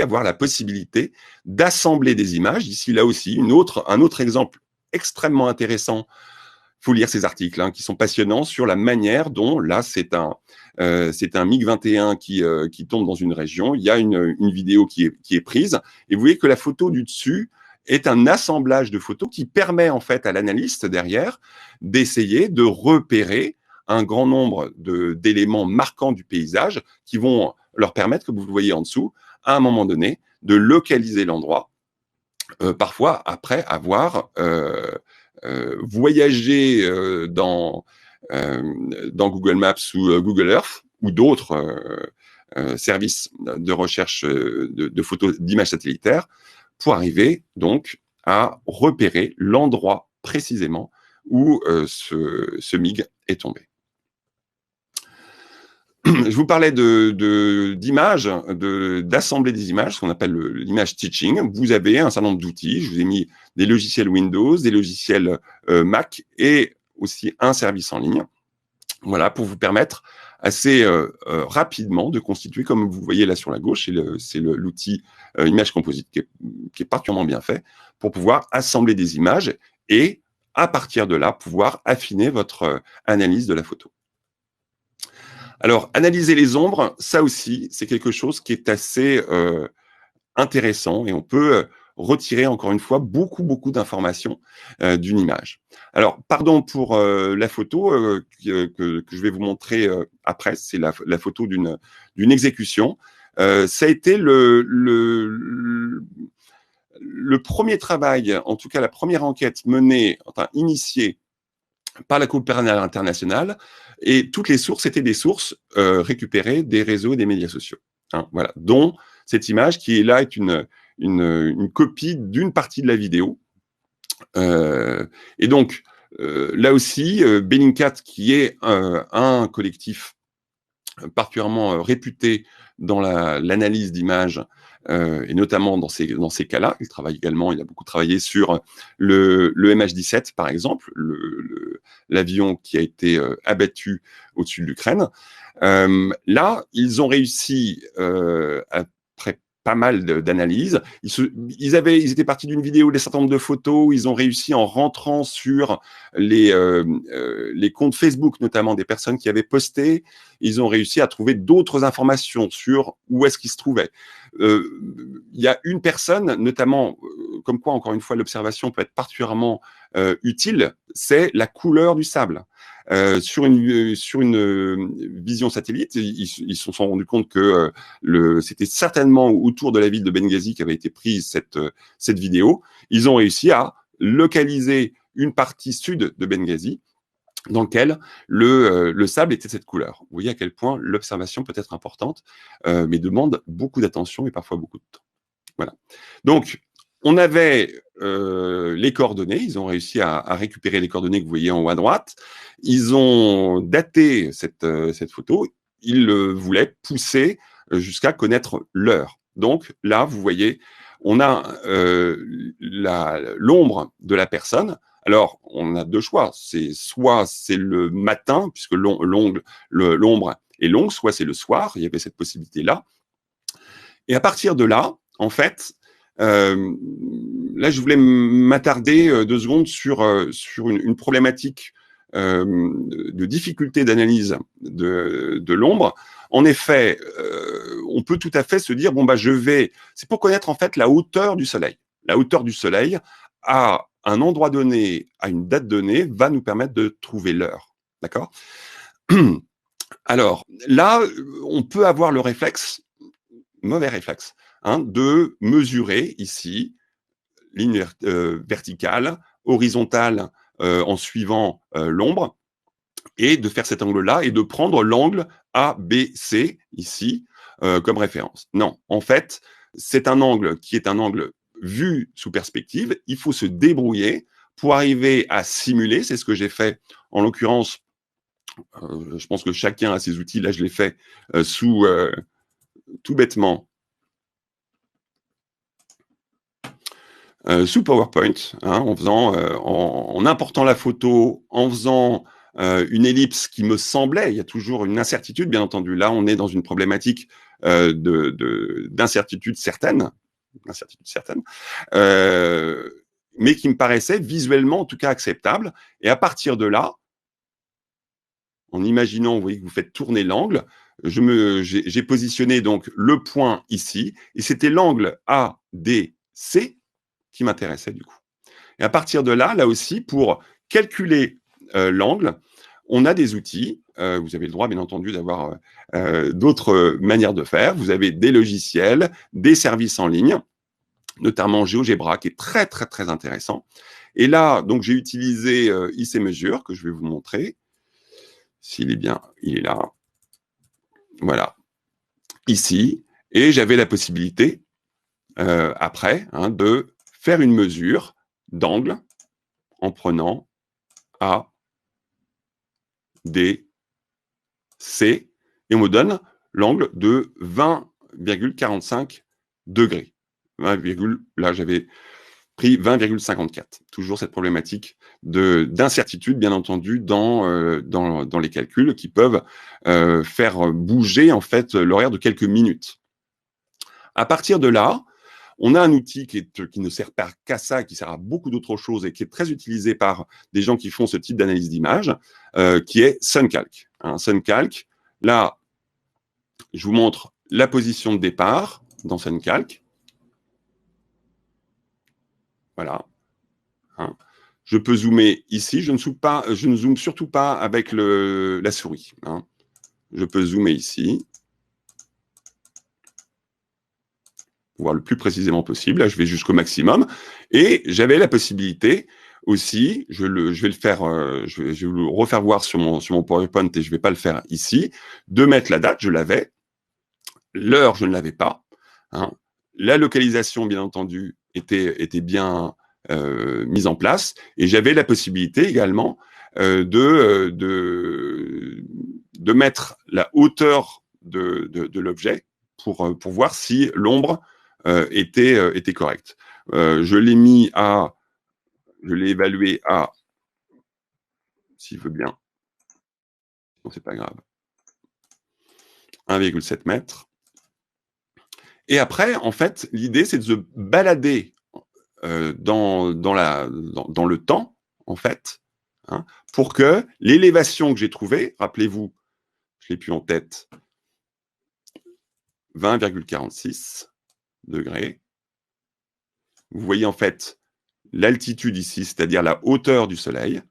avoir la possibilité d'assembler des images. Ici, là aussi, un autre exemple extrêmement intéressant. Il faut lire ces articles qui sont passionnants sur la manière dont, là, c'est un MiG-21 qui tombe dans une région. Il y a une vidéo qui est prise. Et vous voyez que la photo du dessus est un assemblage de photos qui permet en fait à l'analyste derrière d'essayer de repérer un grand nombre d'éléments marquants du paysage qui vont leur permettre, comme vous le voyez en dessous, à un moment donné, de localiser l'endroit, parfois après avoir voyagé dans Google Maps ou Google Earth ou d'autres services de recherche de photos d'images satellitaires pour arriver donc à repérer l'endroit précisément où ce MiG est tombé. Je vous parlais d'images, d'assembler des images, ce qu'on appelle l'image teaching. Vous avez un certain nombre d'outils. Je vous ai mis des logiciels Windows, des logiciels Mac et aussi un service en ligne. Voilà, pour vous permettre assez rapidement de constituer, comme vous voyez là sur la gauche, c'est l'outil Image Composite qui est particulièrement bien fait pour pouvoir assembler des images et à partir de là, pouvoir affiner votre analyse de la photo. Alors, analyser les ombres, ça aussi, c'est quelque chose qui est assez intéressant et on peut retirer, encore une fois, beaucoup d'informations d'une image. Alors, pardon pour la photo que je vais vous montrer après, c'est la photo d'une exécution. Ça a été le premier travail, en tout cas la première enquête menée, enfin initiée par la Cour pénale internationale, et toutes les sources étaient des sources récupérées des réseaux et des médias sociaux. Voilà, dont cette image qui est là est une copie d'une partie de la vidéo. Et donc, là aussi, Bellingcat, qui est un collectif particulièrement réputé dans l'analyse d'images, et notamment dans ces cas-là. Il travaille également, il a beaucoup travaillé sur le MH17, par exemple, l'avion qui a été abattu au-dessus de l'Ukraine. Là, ils ont réussi, après pas mal d'analyses, ils étaient partis d'une vidéo, des certain nombre de photos, ils ont réussi en rentrant sur les comptes Facebook, notamment des personnes qui avaient posté, ils ont réussi à trouver d'autres informations sur où est-ce qu'ils se trouvaient. Il y a une personne, notamment, comme quoi, encore une fois, l'observation peut être particulièrement utile, c'est la couleur du sable. Sur une vision satellite, ils se sont rendus compte que c'était certainement autour de la ville de Benghazi qu'avait été prise cette vidéo. Ils ont réussi à localiser une partie sud de Benghazi dans lequel le sable était de cette couleur. Vous voyez à quel point l'observation peut être importante, mais demande beaucoup d'attention et parfois beaucoup de temps. Voilà. Donc, on avait les coordonnées, ils ont réussi à récupérer les coordonnées que vous voyez en haut à droite. Ils ont daté cette photo, ils voulaient pousser jusqu'à connaître l'heure. Donc là, vous voyez, on a l'ombre de la personne. Alors, on a deux choix. Soit c'est le matin, puisque l'ombre est longue, soit c'est le soir. Il y avait cette possibilité-là. Et à partir de là, en fait, là, je voulais m'attarder 2 secondes sur une problématique de difficulté d'analyse de l'ombre. En effet, on peut tout à fait se dire, c'est pour connaître en fait la hauteur du Soleil. La hauteur du Soleil à un endroit donné, à une date donnée, va nous permettre de trouver l'heure. D'accord ? Alors, là, on peut avoir le réflexe, mauvais réflexe, de mesurer ici ligne verticale, horizontale en suivant l'ombre, et de faire cet angle-là et de prendre l'angle ABC ici comme référence. Non, en fait, c'est un angle qui est un angle vu sous perspective. Il faut se débrouiller pour arriver à simuler. C'est ce que j'ai fait en l'occurrence. Je pense que chacun a ses outils. Là, je l'ai fait sous tout bêtement sous PowerPoint, hein, en faisant, en important la photo, en faisant une ellipse qui me semblait, il y a toujours une incertitude, bien entendu. Là, on est dans une problématique d'incertitude certaine, mais qui me paraissait visuellement, en tout cas, acceptable. Et à partir de là, en imaginant, vous voyez que vous faites tourner l'angle, j'ai positionné donc le point ici, et c'était l'angle ADC qui m'intéressait du coup. Et à partir de là, là aussi, pour calculer l'angle, on a des outils. Vous avez le droit, bien entendu, d'avoir d'autres manières de faire. Vous avez des logiciels, des services en ligne, notamment GeoGebra, qui est très, très, très intéressant. Et là, donc, j'ai utilisé IC Mesure, que je vais vous montrer. S'il est bien, il est là. Voilà. Ici. Et j'avais la possibilité, après, de faire une mesure d'angle en prenant A, D, C, et on me donne l'angle de 20,45 degrés. 20, là, j'avais pris 20,54. Toujours cette problématique d'incertitude, bien entendu, dans les calculs qui peuvent faire bouger, en fait, l'horaire de quelques minutes. À partir de là, on a un outil qui ne sert pas qu'à ça, qui sert à beaucoup d'autres choses et qui est très utilisé par des gens qui font ce type d'analyse d'image, qui est SunCalc. SunCalc, là, je vous montre la position de départ dans SunCalc. Voilà. Je peux zoomer ici. Je ne zoome surtout pas avec la souris. Je peux zoomer ici. Voir le plus précisément possible. Là, je vais jusqu'au maximum. Et j'avais la possibilité aussi, je vais le faire, je vais le refaire voir sur mon PowerPoint et je ne vais pas le faire ici, de mettre la date, je l'avais. L'heure, je ne l'avais pas. La localisation, bien entendu, était bien mise en place. Et j'avais la possibilité également de mettre la hauteur de l'objet pour voir si l'ombre était correcte. Je l'ai évalué à, s'il veut bien, non, c'est pas grave, 1,7 mètres. Et après, en fait, l'idée, c'est de se balader dans le temps, en fait, pour que l'élévation que j'ai trouvée, rappelez-vous, je l'ai plus en tête, 20,46 degrés. Vous voyez en fait l'altitude ici, c'est-à-dire la hauteur du soleil.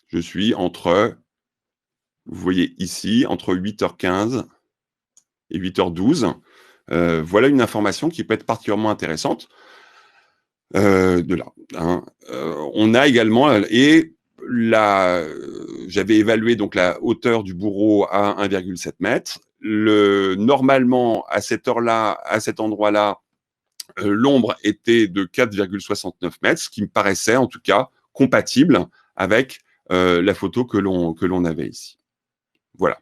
Je suis entre, vous voyez ici, entre 8h15 et 8h12. Voilà une information qui peut être particulièrement intéressante. De là. On a également, et j'avais évalué donc la hauteur du bourreau à 1,7 mètres. Normalement, à cette heure-là, à cet endroit-là, l'ombre était de 4,69 mètres, ce qui me paraissait en tout cas compatible avec la photo que l'on avait ici. Voilà.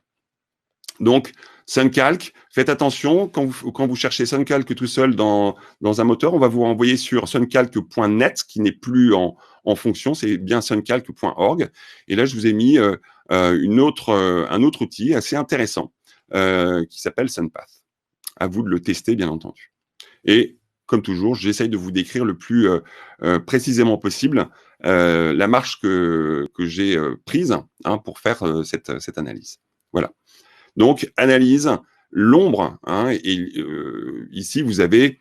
Donc, SunCalc, faites attention, quand vous cherchez SunCalc tout seul dans un moteur, on va vous renvoyer sur suncalc.net, qui n'est plus en fonction, c'est bien suncalc.org. Et là, je vous ai mis un autre outil assez intéressant qui s'appelle SunPath. À vous de le tester, bien entendu. Et comme toujours, j'essaye de vous décrire le plus précisément possible la marche que j'ai prise pour faire cette analyse. Voilà. Donc, analyse, l'ombre, et ici, vous avez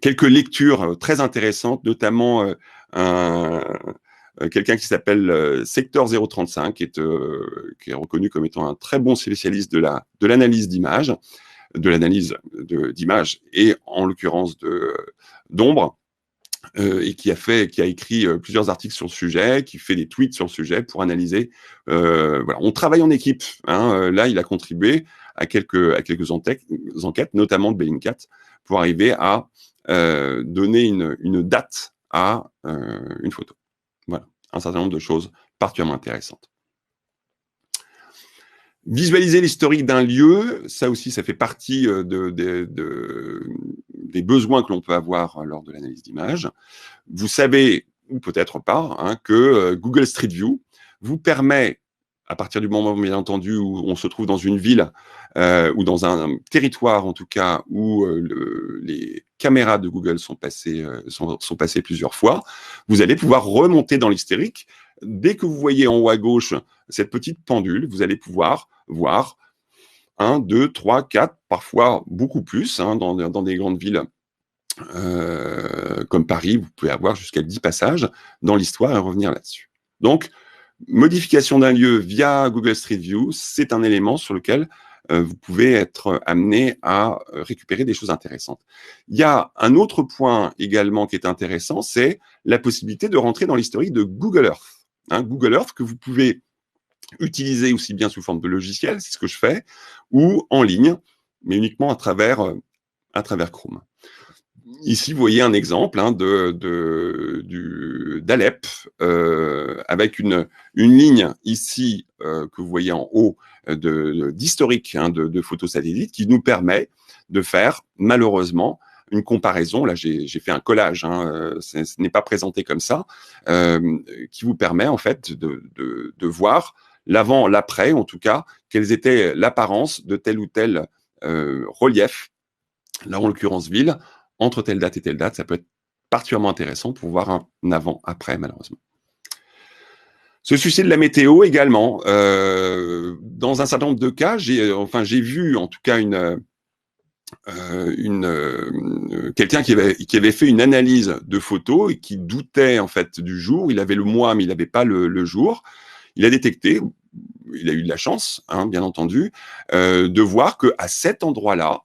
quelques lectures très intéressantes, notamment quelqu'un qui s'appelle Sector 035, qui est reconnu comme étant un très bon spécialiste de l'analyse d'images, d'images et en l'occurrence d'ombres. Et qui a écrit plusieurs articles sur le sujet, qui fait des tweets sur le sujet pour analyser. Voilà, on travaille en équipe. Là, il a contribué à quelques enquêtes, notamment de Bellingcat, pour arriver à donner une date à une photo. Voilà, un certain nombre de choses particulièrement intéressantes. Visualiser l'historique d'un lieu, ça aussi, ça fait partie des besoins que l'on peut avoir lors de l'analyse d'images. Vous savez, ou peut-être pas, que Google Street View vous permet, à partir du moment, bien entendu, où on se trouve dans une ville ou dans un territoire, en tout cas, où les caméras de Google sont passées plusieurs fois, vous allez pouvoir remonter dans l'historique. Dès que vous voyez en haut à gauche cette petite pendule, vous allez pouvoir voir 1, 2, 3, 4, parfois beaucoup plus, dans des grandes villes comme Paris, vous pouvez avoir jusqu'à 10 passages dans l'histoire et revenir là-dessus. Donc, modification d'un lieu via Google Street View, c'est un élément sur lequel vous pouvez être amené à récupérer des choses intéressantes. Il y a un autre point également qui est intéressant, c'est la possibilité de rentrer dans l'historique de Google Earth. Google Earth que vous pouvez utiliser aussi bien sous forme de logiciel, c'est ce que je fais, ou en ligne, mais uniquement à travers Chrome. Ici, vous voyez un exemple d'Alep avec une ligne ici que vous voyez en haut d'historique de photos satellites qui nous permet de faire malheureusement une comparaison. Là, j'ai fait un collage, ce n'est pas présenté comme ça, qui vous permet en fait de voir l'avant, l'après, en tout cas, quelles étaient l'apparence de tel ou tel relief, là en l'occurrence ville, entre telle date et telle date. Ça peut être particulièrement intéressant pour voir un avant-après, malheureusement. Se soucier de la météo également. Dans un certain nombre de cas, j'ai vu en tout cas quelqu'un qui avait fait une analyse de photos et qui doutait en fait du jour. Il avait le mois, mais il n'avait pas le jour. Il a détecté, il a eu de la chance, bien entendu, de voir que à cet endroit-là,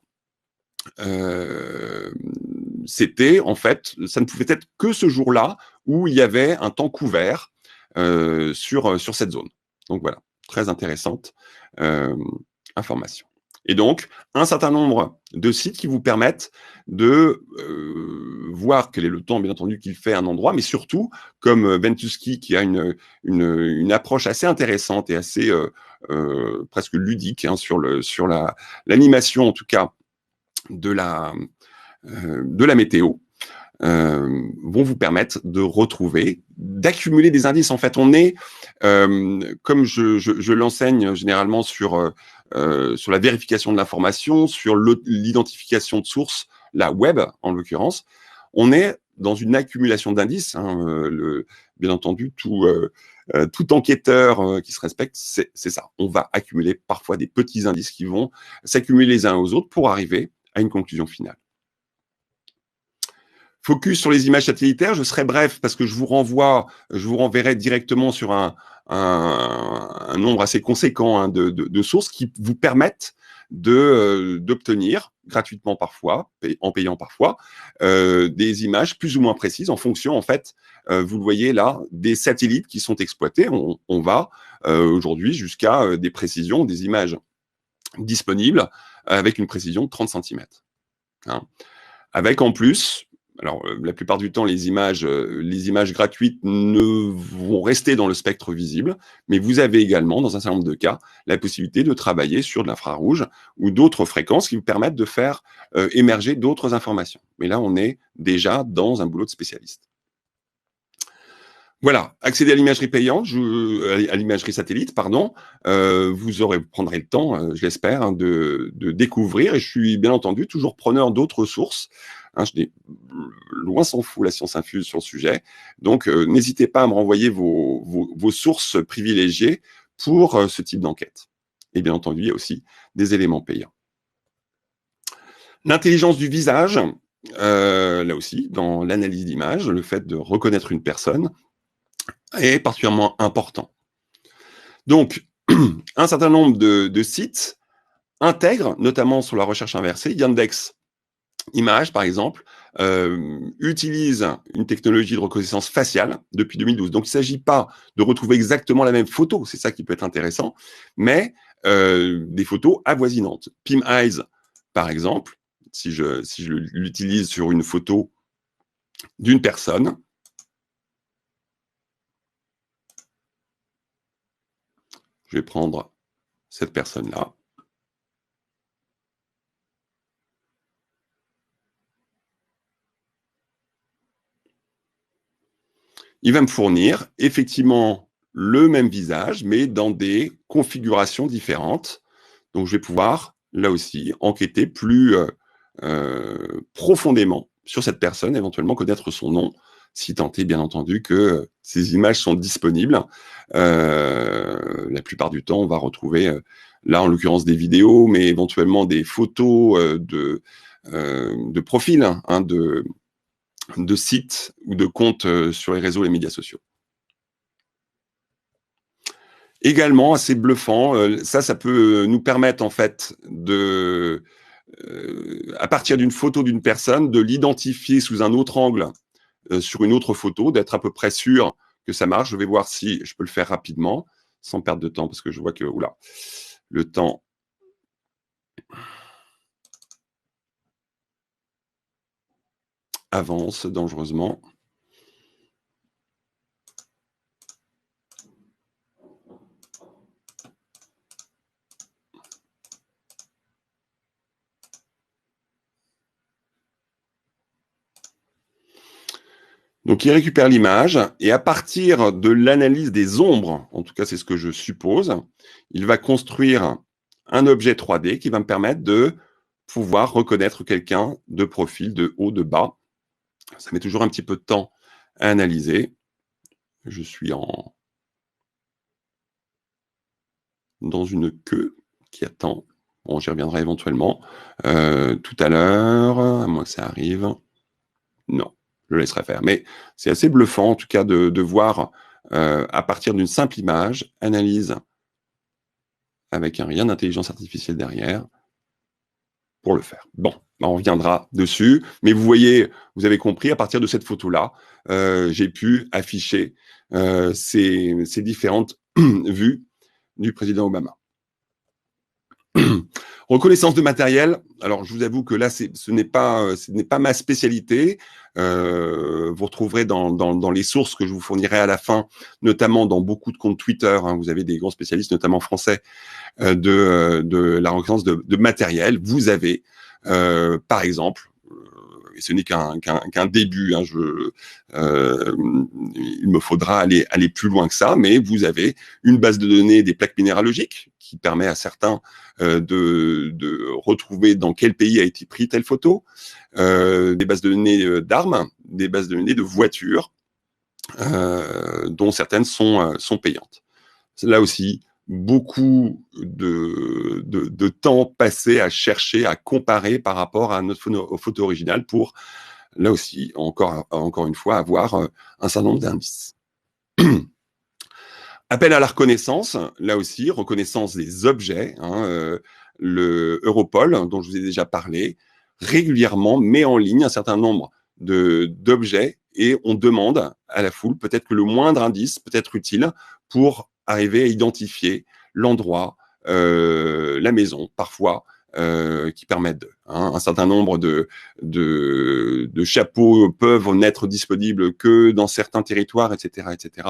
c'était en fait, ça ne pouvait être que ce jour-là où il y avait un temps couvert sur cette zone. Donc voilà, très intéressante information. Et donc, un certain nombre de sites qui vous permettent de voir quel est le temps, bien entendu, qu'il fait à un endroit, mais surtout, comme Ventusky, qui a une approche assez intéressante et assez presque ludique sur l'animation, en tout cas, de la météo, vont vous permettre de retrouver, d'accumuler des indices. En fait, on est, comme je l'enseigne généralement sur la vérification de l'information, sur l'identification de sources, la web en l'occurrence, on est dans une accumulation d'indices. Bien entendu, tout enquêteur qui se respecte, c'est ça. On va accumuler parfois des petits indices qui vont s'accumuler les uns aux autres pour arriver à une conclusion finale. Focus sur les images satellitaires, je serai bref parce que je vous renverrai directement sur un nombre assez conséquent de sources qui vous permettent d'obtenir gratuitement parfois, en payant parfois, des images plus ou moins précises en fonction, en fait, vous le voyez là, des satellites qui sont exploités. On va aujourd'hui jusqu'à des précisions, des images disponibles avec une précision de 30 cm. Avec en plus, alors la plupart du temps, les images gratuites ne vont rester dans le spectre visible, mais vous avez également, dans un certain nombre de cas, la possibilité de travailler sur de l'infrarouge ou d'autres fréquences qui vous permettent de faire émerger d'autres informations. Mais là, on est déjà dans un boulot de spécialiste. Voilà, accéder à l'imagerie payante, à l'imagerie satellite, pardon. Vous prendrez le temps, je l'espère, de découvrir. Et je suis bien entendu toujours preneur d'autres sources. Loin s'en fout la science infuse sur le sujet. Donc, n'hésitez pas à me renvoyer vos sources privilégiées pour ce type d'enquête. Et bien entendu, il y a aussi des éléments payants. L'intelligence du visage, là aussi, dans l'analyse d'image, le fait de reconnaître une personne, est particulièrement important. Donc, un certain nombre de sites intègrent, notamment sur la recherche inversée, Yandex Images, par exemple, utilise une technologie de reconnaissance faciale depuis 2012. Donc, il ne s'agit pas de retrouver exactement la même photo, c'est ça qui peut être intéressant, mais des photos avoisinantes. Pim Eyes, par exemple, si je l'utilise sur une photo d'une personne, je vais prendre cette personne-là. Il va me fournir effectivement le même visage, mais dans des configurations différentes. Donc, je vais pouvoir, là aussi, enquêter plus profondément sur cette personne, éventuellement connaître son nom, si tant est, bien entendu, que ces images sont disponibles. La plupart du temps, on va retrouver, là, en l'occurrence, des vidéos, mais éventuellement des photos de profil, hein, de sites ou de comptes sur les réseaux et les médias sociaux. Également, assez bluffant, ça peut nous permettre en fait de, à partir d'une photo d'une personne, de l'identifier sous un autre angle sur une autre photo, d'être à peu près sûr que ça marche. Je vais voir si je peux le faire rapidement, sans perdre de temps, parce que je vois que, oula, le temps avance dangereusement. Donc, il récupère l'image et à partir de l'analyse des ombres, en tout cas, c'est ce que je suppose, il va construire un objet 3D qui va me permettre de pouvoir reconnaître quelqu'un de profil, de haut, de bas. Ça met toujours un petit peu de temps à analyser. Je suis dans une queue qui attend. Bon, j'y reviendrai éventuellement tout à l'heure, à moins que ça arrive. Non, je laisserai faire. Mais c'est assez bluffant, en tout cas, de voir à partir d'une simple image, analyse avec un rien d'intelligence artificielle derrière pour le faire. Bon, on reviendra dessus. Mais vous voyez, vous avez compris, à partir de cette photo-là, j'ai pu afficher ces différentes vues du président Obama. Reconnaissance de matériel. Alors, je vous avoue que là, ce n'est pas ma spécialité. Vous retrouverez dans les sources que je vous fournirai à la fin, notamment dans beaucoup de comptes Twitter. Hein, vous avez des grands spécialistes, notamment français, de la reconnaissance de matériel. Vous avez, par exemple, et ce n'est qu'un début. Hein, il me faudra aller plus loin que ça, mais vous avez une base de données des plaques minéralogiques qui permet à certains de retrouver dans quel pays a été pris telle photo, des bases de données d'armes, des bases de données de voitures, dont certaines sont payantes. Là aussi, beaucoup de temps passé à chercher, à comparer par rapport à notre photo originale pour, là aussi, encore une fois, avoir un certain nombre d'indices. Appel à la reconnaissance, là aussi, reconnaissance des objets. Hein, le Europol, dont je vous ai déjà parlé, régulièrement met en ligne un certain nombre d'objets et on demande à la foule peut-être que le moindre indice peut être utile pour arriver à identifier l'endroit, la maison, parfois, qui permettent un certain nombre de chapeaux peuvent n'être disponibles que dans certains territoires, etc., etc.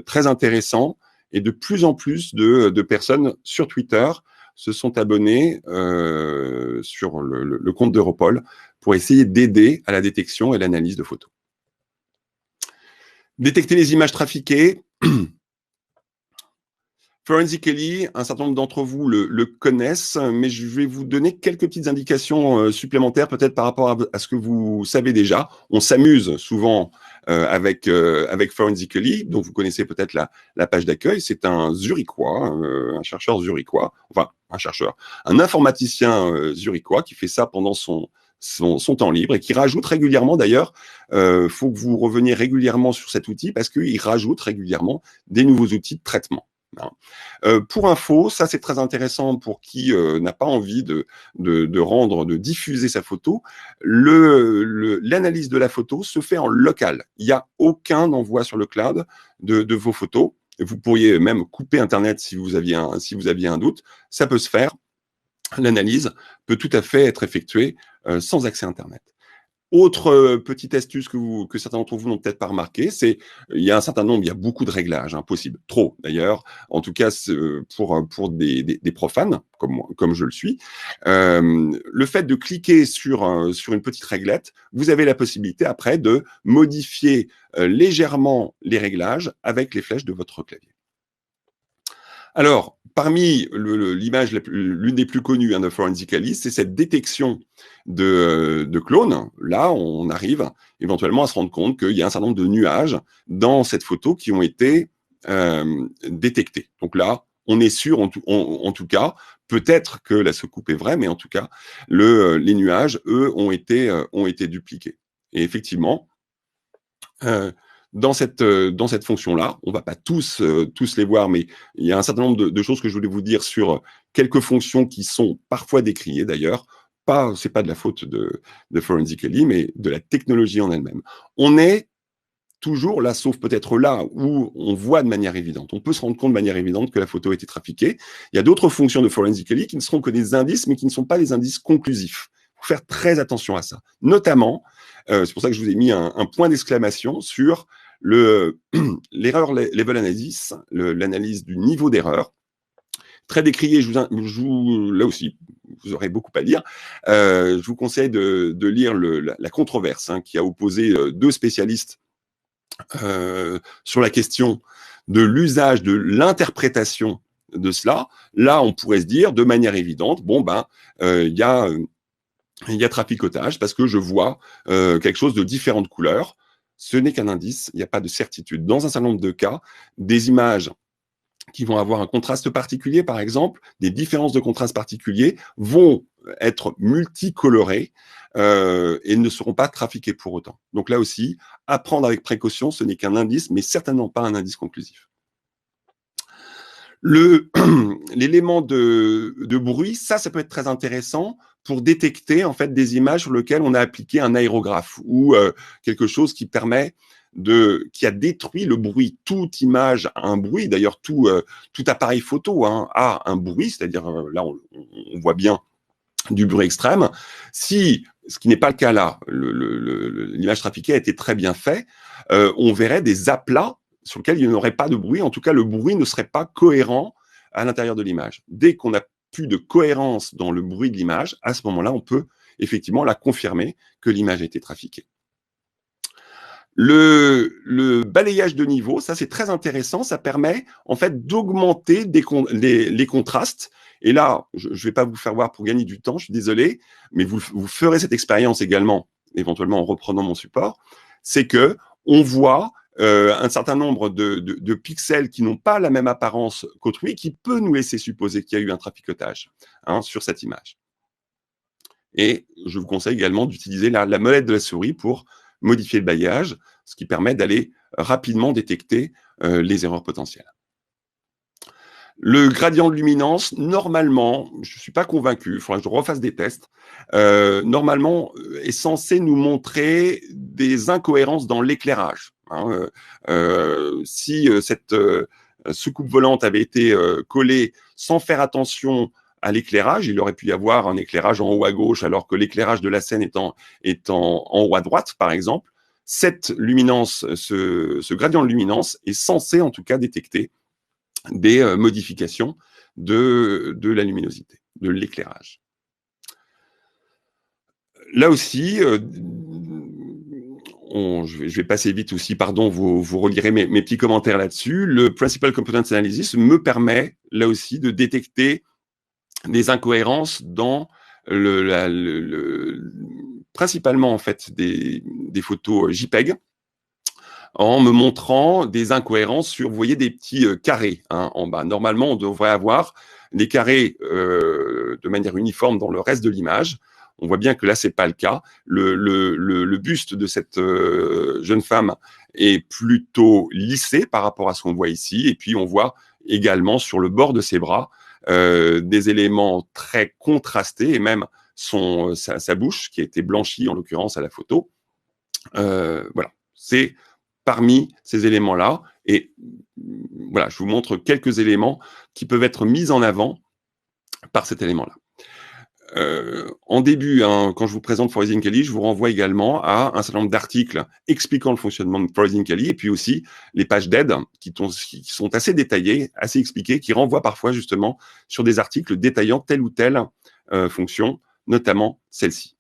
Très intéressant et de plus en plus de personnes sur Twitter se sont abonnés sur le compte d'Europol pour essayer d'aider à la détection et l'analyse de photos. Détecter les images trafiquées. Forensically, un certain nombre d'entre vous le connaissent, mais je vais vous donner quelques petites indications supplémentaires, peut-être par rapport à ce que vous savez déjà. On s'amuse souvent avec Forensically, donc vous connaissez peut-être la page d'accueil. C'est un Zurichois, un chercheur zurichois, enfin un informaticien zurichois qui fait ça pendant son son temps libre et qui rajoute régulièrement, d'ailleurs, faut que vous reveniez régulièrement sur cet outil parce qu'il rajoute régulièrement des nouveaux outils de traitement. Hein. Pour info, ça c'est très intéressant pour qui n'a pas envie de diffuser sa photo. L'analyse de la photo se fait en local. Il n'y a aucun envoi sur le cloud de vos photos. Vous pourriez même couper Internet si vous aviez un doute. Ça peut se faire. L'analyse peut tout à fait être effectuée sans accès Internet. Autre petite astuce que certains d'entre vous n'ont peut-être pas remarqué, c'est il y a beaucoup de réglages possibles, trop d'ailleurs, en tout cas pour des profanes comme moi, comme je le suis. Le fait de cliquer sur une petite réglette, vous avez la possibilité après de modifier légèrement les réglages avec les flèches de votre clavier. Alors, parmi l'image, l'une des plus connues de Forensically, c'est cette détection de clones. Là, on arrive éventuellement à se rendre compte qu'il y a un certain nombre de nuages dans cette photo qui ont été détectés. Donc là, on est sûr, en tout cas, peut-être que la soucoupe est vraie, mais en tout cas, les nuages, eux, ont été dupliqués. Et effectivement, dans cette fonction-là, on va pas tous les voir, mais il y a un certain nombre de choses que je voulais vous dire sur quelques fonctions qui sont parfois décriées d'ailleurs. C'est pas de la faute de Forensically, mais de la technologie en elle-même. On est toujours là, sauf peut-être là où on voit de manière évidente. On peut se rendre compte de manière évidente que la photo a été trafiquée. Il y a d'autres fonctions de Forensically qui ne seront que des indices, mais qui ne sont pas des indices conclusifs. Il faut faire très attention à ça. Notamment, c'est pour ça que je vous ai mis un point d'exclamation sur l'erreur level analysis, l'analyse du niveau d'erreur. Très décrié, là aussi, vous aurez beaucoup à lire. Je vous conseille de lire la controverse qui a opposé deux spécialistes sur la question de l'usage, de l'interprétation de cela. Là, on pourrait se dire de manière évidente, il y a traficotage parce que je vois quelque chose de différentes couleurs. Ce n'est qu'un indice, il n'y a pas de certitude. Dans un certain nombre de cas, des images qui vont avoir un contraste particulier, par exemple, des différences de contraste particuliers vont être multicolorées et ne seront pas trafiquées pour autant. Donc là aussi, à prendre avec précaution, ce n'est qu'un indice, mais certainement pas un indice conclusif. L'élément de bruit, ça peut être très intéressant pour détecter en fait des images sur lesquelles on a appliqué un aérographe ou quelque chose qui qui a détruit le bruit. Toute image a un bruit. D'ailleurs, tout appareil photo a un bruit, c'est-à-dire là on voit bien du bruit extrême. Si ce qui n'est pas le cas là, l'image trafiquée a été très bien fait, on verrait des aplats sur lesquels il n'y aurait pas de bruit. En tout cas, le bruit ne serait pas cohérent à l'intérieur de l'image. Dès qu'on a plus de cohérence dans le bruit de l'image, à ce moment-là, on peut effectivement la confirmer que l'image a été trafiquée. Le balayage de niveau, ça c'est très intéressant, ça permet en fait d'augmenter les contrastes. Et là, je ne vais pas vous faire voir pour gagner du temps, je suis désolé, mais vous ferez cette expérience également, éventuellement en reprenant mon support, c'est que on voit un certain nombre de pixels qui n'ont pas la même apparence qu'autrui, qui peut nous laisser supposer qu'il y a eu un traficotage sur cette image. Et je vous conseille également d'utiliser la molette de la souris pour modifier le balayage, ce qui permet d'aller rapidement détecter les erreurs potentielles. Le gradient de luminance, normalement, je ne suis pas convaincu, il faudra que je refasse des tests, normalement est censé nous montrer des incohérences dans l'éclairage. Si cette soucoupe volante avait été collée sans faire attention à l'éclairage, il aurait pu y avoir un éclairage en haut à gauche, alors que l'éclairage de la scène est en haut à droite, par exemple. Cette luminance, ce gradient de luminance est censé en tout cas détecter des modifications de la luminosité, de l'éclairage. Là aussi, je vais passer vite aussi, pardon, vous relirez mes petits commentaires là-dessus. Le Principal Component Analysis me permet, là aussi, de détecter des incohérences dans principalement en fait des photos JPEG, en me montrant des incohérences sur, vous voyez, des petits carrés en bas. Normalement, on devrait avoir des carrés de manière uniforme dans le reste de l'image. On voit bien que là, c'est pas le cas. Le buste de cette jeune femme est plutôt lissé par rapport à ce qu'on voit ici. Et puis, on voit également sur le bord de ses bras des éléments très contrastés et même sa bouche qui a été blanchie, en l'occurrence, à la photo. Voilà, c'est parmi ces éléments-là. Et voilà, je vous montre quelques éléments qui peuvent être mis en avant par cet élément-là. En début, quand je vous présente Forest-Incali, je vous renvoie également à un certain nombre d'articles expliquant le fonctionnement de Forest-Incali et puis aussi les pages d'aide qui sont assez détaillées, assez expliquées, qui renvoient parfois justement sur des articles détaillant telle ou telle fonction, notamment celle-ci.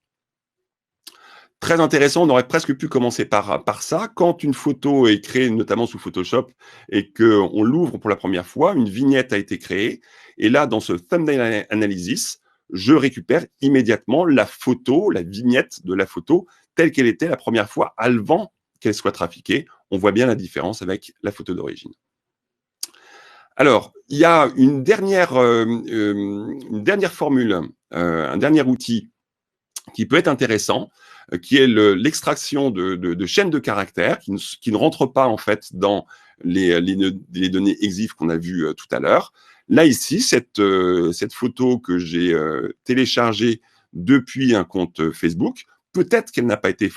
Très intéressant, on aurait presque pu commencer par ça. Quand une photo est créée, notamment sous Photoshop, et qu'on l'ouvre pour la première fois, une vignette a été créée. Et là, dans ce Thumbnail Analysis, je récupère immédiatement la photo, la vignette de la photo, telle qu'elle était la première fois, avant qu'elle soit trafiquée. On voit bien la différence avec la photo d'origine. Alors, il y a une dernière formule, un dernier outil qui peut être intéressant, qui est l'extraction de chaînes de caractères qui ne rentrent pas en fait dans les données EXIF qu'on a vues tout à l'heure. Là ici, cette photo que j'ai téléchargée depuis un compte Facebook, peut-être qu'elle n'a pas été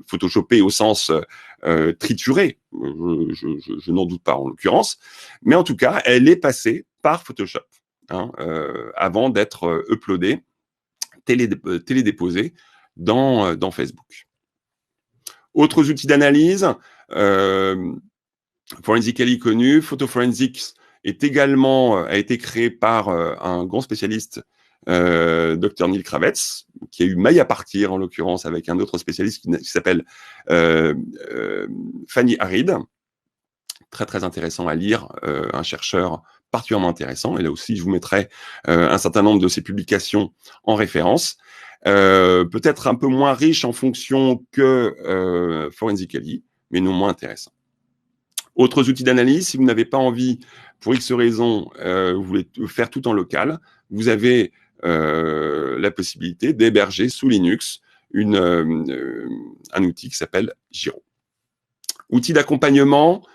photoshopée au sens triturée, je n'en doute pas en l'occurrence, mais en tout cas, elle est passée par Photoshop avant d'être uploadée, télédéposée dans Facebook. Autres outils d'analyse, Forensically connu, Photoforensics a été créé par un grand spécialiste, Dr Neil Kravets, qui a eu maille à partir en l'occurrence avec un autre spécialiste qui s'appelle Fanny Harid. Très très intéressant à lire, un chercheur particulièrement intéressant. Et là aussi, je vous mettrai un certain nombre de ses publications en référence. Peut-être un peu moins riche en fonction que Forensically, mais non moins intéressant. Autres outils d'analyse, si vous n'avez pas envie, pour X raisons, vous voulez faire tout en local, vous avez la possibilité d'héberger sous Linux un outil qui s'appelle Giro. Outils d'accompagnement,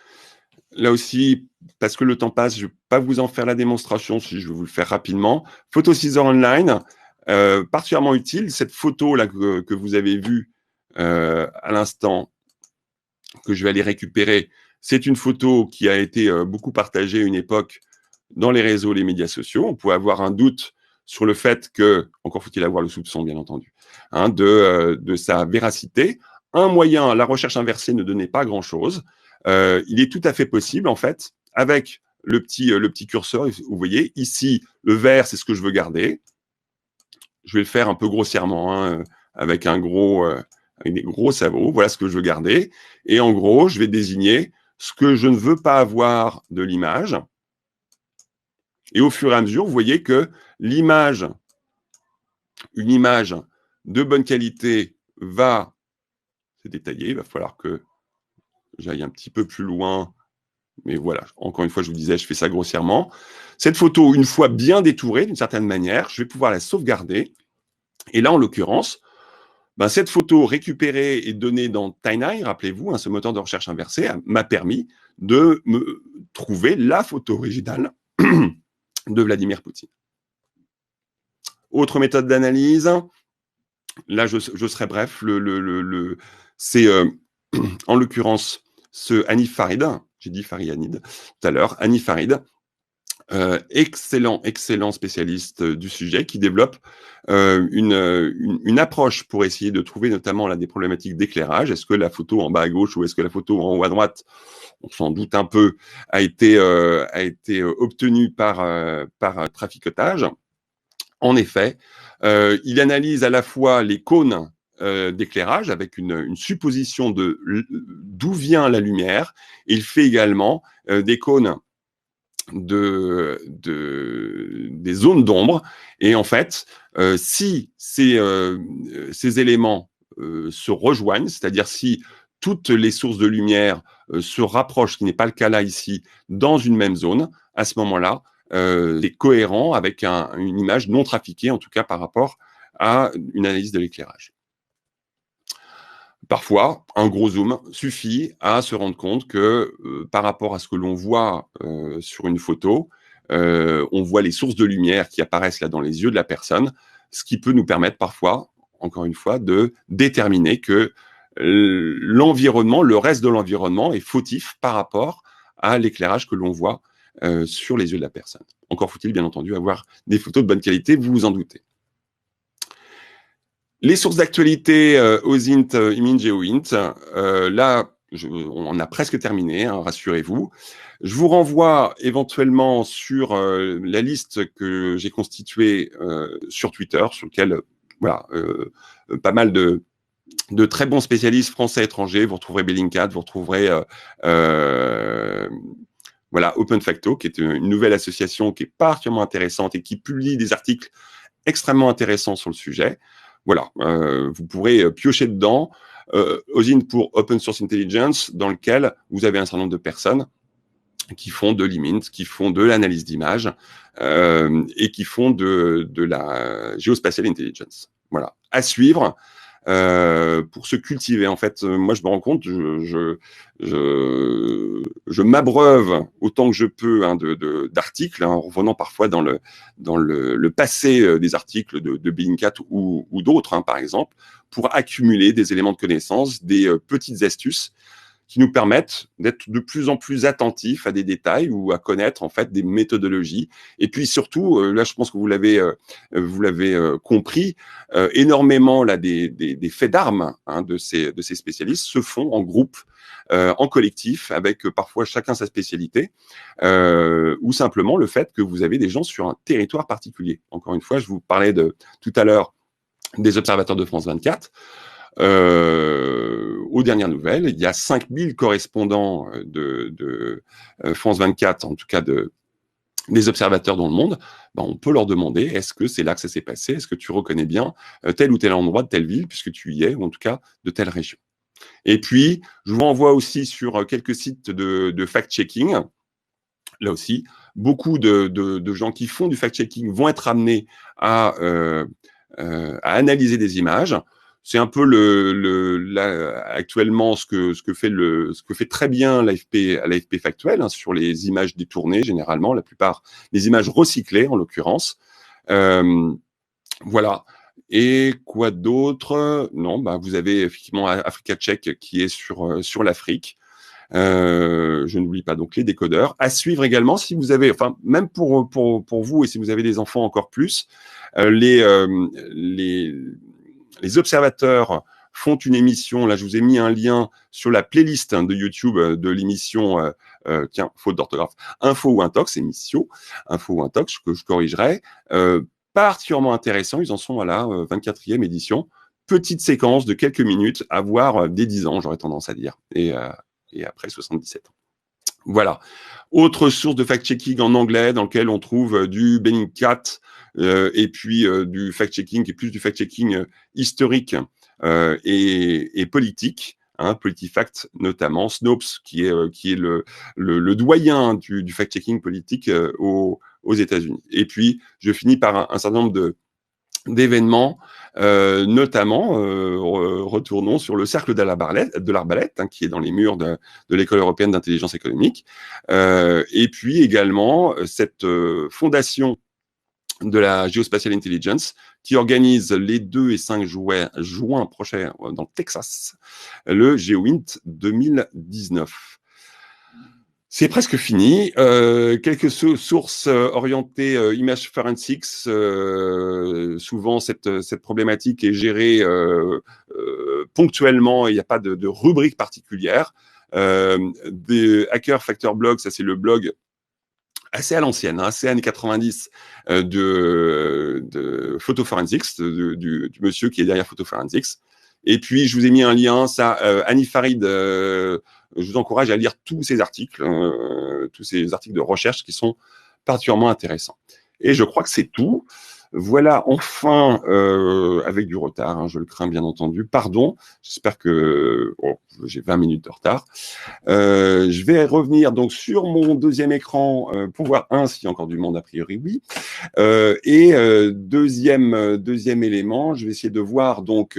là aussi, parce que le temps passe, je ne vais pas vous en faire la démonstration, si je vais vous le faire rapidement. Photo-Scissor Online, particulièrement utile. Cette photo-là que vous avez vue à l'instant, que je vais aller récupérer, c'est une photo qui a été beaucoup partagée à une époque dans les réseaux, les médias sociaux. On peut avoir un doute sur le fait que, encore faut-il avoir le soupçon, bien entendu, de sa véracité. Un moyen, la recherche inversée ne donnait pas grand-chose. Il est tout à fait possible, en fait, avec le petit curseur, vous voyez, ici, le vert, c'est ce que je veux garder. Je vais le faire un peu grossièrement, avec avec des gros sabots. Voilà ce que je veux garder. Et en gros, je vais désigner ce que je ne veux pas avoir de l'image. Et au fur et à mesure, vous voyez que une image de bonne qualité va se détailler. Il va falloir que j'aille un petit peu plus loin. Mais voilà, encore une fois, je vous disais, je fais ça grossièrement. Cette photo, une fois bien détourée d'une certaine manière, je vais pouvoir la sauvegarder. Et là, en l'occurrence, cette photo récupérée et donnée dans TimeEye, rappelez-vous, ce moteur de recherche inversé m'a permis de me trouver la photo originale de Vladimir Poutine. Autre méthode d'analyse, là je serai bref, c'est en l'occurrence ce Hanif Farid, j'ai dit Farihanid tout à l'heure, Hanif Farid, excellent spécialiste du sujet qui développe une approche pour essayer de trouver notamment là, des problématiques d'éclairage. Est-ce que la photo en bas à gauche ou est-ce que la photo en haut à droite, on s'en doute un peu, a été obtenue par traficotage? En effet, il analyse à la fois les cônes d'éclairage avec une supposition d'où vient la lumière. Il fait également des cônes des zones d'ombre. Et en fait, si ces éléments se rejoignent, c'est-à-dire si toutes les sources de lumière se rapprochent, ce qui n'est pas le cas là ici, dans une même zone, à ce moment-là, c'est cohérent avec une image non trafiquée, en tout cas par rapport à une analyse de l'éclairage. Parfois, un gros zoom suffit à se rendre compte que par rapport à ce que l'on voit sur une photo, on voit les sources de lumière qui apparaissent là dans les yeux de la personne, ce qui peut nous permettre parfois, encore une fois, de déterminer que l'environnement, le reste de l'environnement est fautif par rapport à l'éclairage que l'on voit sur les yeux de la personne. Encore faut-il bien entendu avoir des photos de bonne qualité, vous vous en doutez. Les sources d'actualité, OSINT, Image et OINT, là, on a presque terminé, hein, rassurez-vous. Je vous renvoie éventuellement sur la liste que j'ai constituée sur Twitter, sur lequel, voilà, pas mal de très bons spécialistes français et étrangers. Vous retrouverez Bellingcat, vous retrouverez voilà, Open Facto, qui est une nouvelle association qui est particulièrement intéressante et qui publie des articles extrêmement intéressants sur le sujet. Voilà, vous pourrez piocher dedans. OSINT pour Open Source Intelligence, dans lequel vous avez un certain nombre de personnes qui font de l'IMINT, qui font de l'analyse d'images et qui font de la géospatial intelligence. Voilà, à suivre. Pour se cultiver. En fait, moi, je me rends compte, je m'abreuve autant que je peux hein, d'articles, hein, en revenant parfois dans le passé des articles de Bellingcat ou d'autres, hein, par exemple, pour accumuler des éléments de connaissance, des petites astuces qui nous permettent d'être de plus en plus attentifs à des détails ou à connaître en fait des méthodologies. Et puis surtout, là, je pense que vous l'avez compris, énormément là des faits d'armes hein, de ces spécialistes se font en groupe, en collectif, avec parfois chacun sa spécialité, ou simplement le fait que vous avez des gens sur un territoire particulier. Encore une fois, je vous parlais tout à l'heure des observateurs de France 24. Aux dernières nouvelles, il y a 5000 correspondants de France 24, en tout cas des observateurs dans le monde. Ben, on peut leur demander, est-ce que c'est là que ça s'est passé? Est-ce que tu reconnais bien tel ou tel endroit de telle ville, puisque tu y es, ou en tout cas de telle région? Et puis, je vous renvoie aussi sur quelques sites de fact-checking. Là aussi, beaucoup de gens qui font du fact-checking vont être amenés à analyser des images. C'est un peu actuellement ce que fait très bien l'AFP factuel hein, sur les images détournées généralement, la plupart des images recyclées en l'occurrence. Voilà. Et quoi d'autre? Non, bah vous avez effectivement Africa Check qui est sur l'Afrique. Je n'oublie pas donc les décodeurs. À suivre également si vous avez, enfin même pour vous et si vous avez des enfants encore plus, les observateurs font une émission. Là, je vous ai mis un lien sur la playlist de YouTube de l'émission. Tiens, faute d'orthographe. Info ou Intox, émission. Info ou Intox que je corrigerai. Particulièrement intéressant. Ils en sont à la 24e édition. Petite séquence de quelques minutes à voir dès 10 ans, j'aurais tendance à dire. Et après 77 ans. Voilà. Autre source de fact-checking en anglais dans lequel on trouve du Bellingcat et puis du fact-checking qui est plus du fact-checking historique et politique. Hein, PolitiFact notamment, Snopes qui est le doyen du fact-checking politique aux États-Unis. Et puis je finis par un certain nombre d'événements, notamment retournons sur le cercle de l'Arbalète hein, qui est dans les murs de l'École européenne d'intelligence économique, et puis également cette fondation de la Geospatial Intelligence qui organise les 2 et 5 juin prochains dans le Texas, le GeoInt 2019. C'est presque fini. Quelques sources orientées image forensics. Souvent, cette problématique est gérée ponctuellement. Il n'y a pas de rubrique particulière. Des Hacker Factor Blog, ça c'est le blog assez à l'ancienne, hein, assez années 90 de Photo Forensics, du monsieur qui est derrière Photo Forensics. Et puis, je vous ai mis un lien, ça, Annie Farid, je vous encourage à lire tous ces articles de recherche qui sont particulièrement intéressants. Et je crois que c'est tout. Voilà, enfin, avec du retard, hein, je le crains bien entendu. Pardon, j'espère que j'ai 20 minutes de retard. Je vais revenir donc sur mon deuxième écran pour voir s'il y a encore du monde, a priori oui. Deuxième élément, je vais essayer de voir donc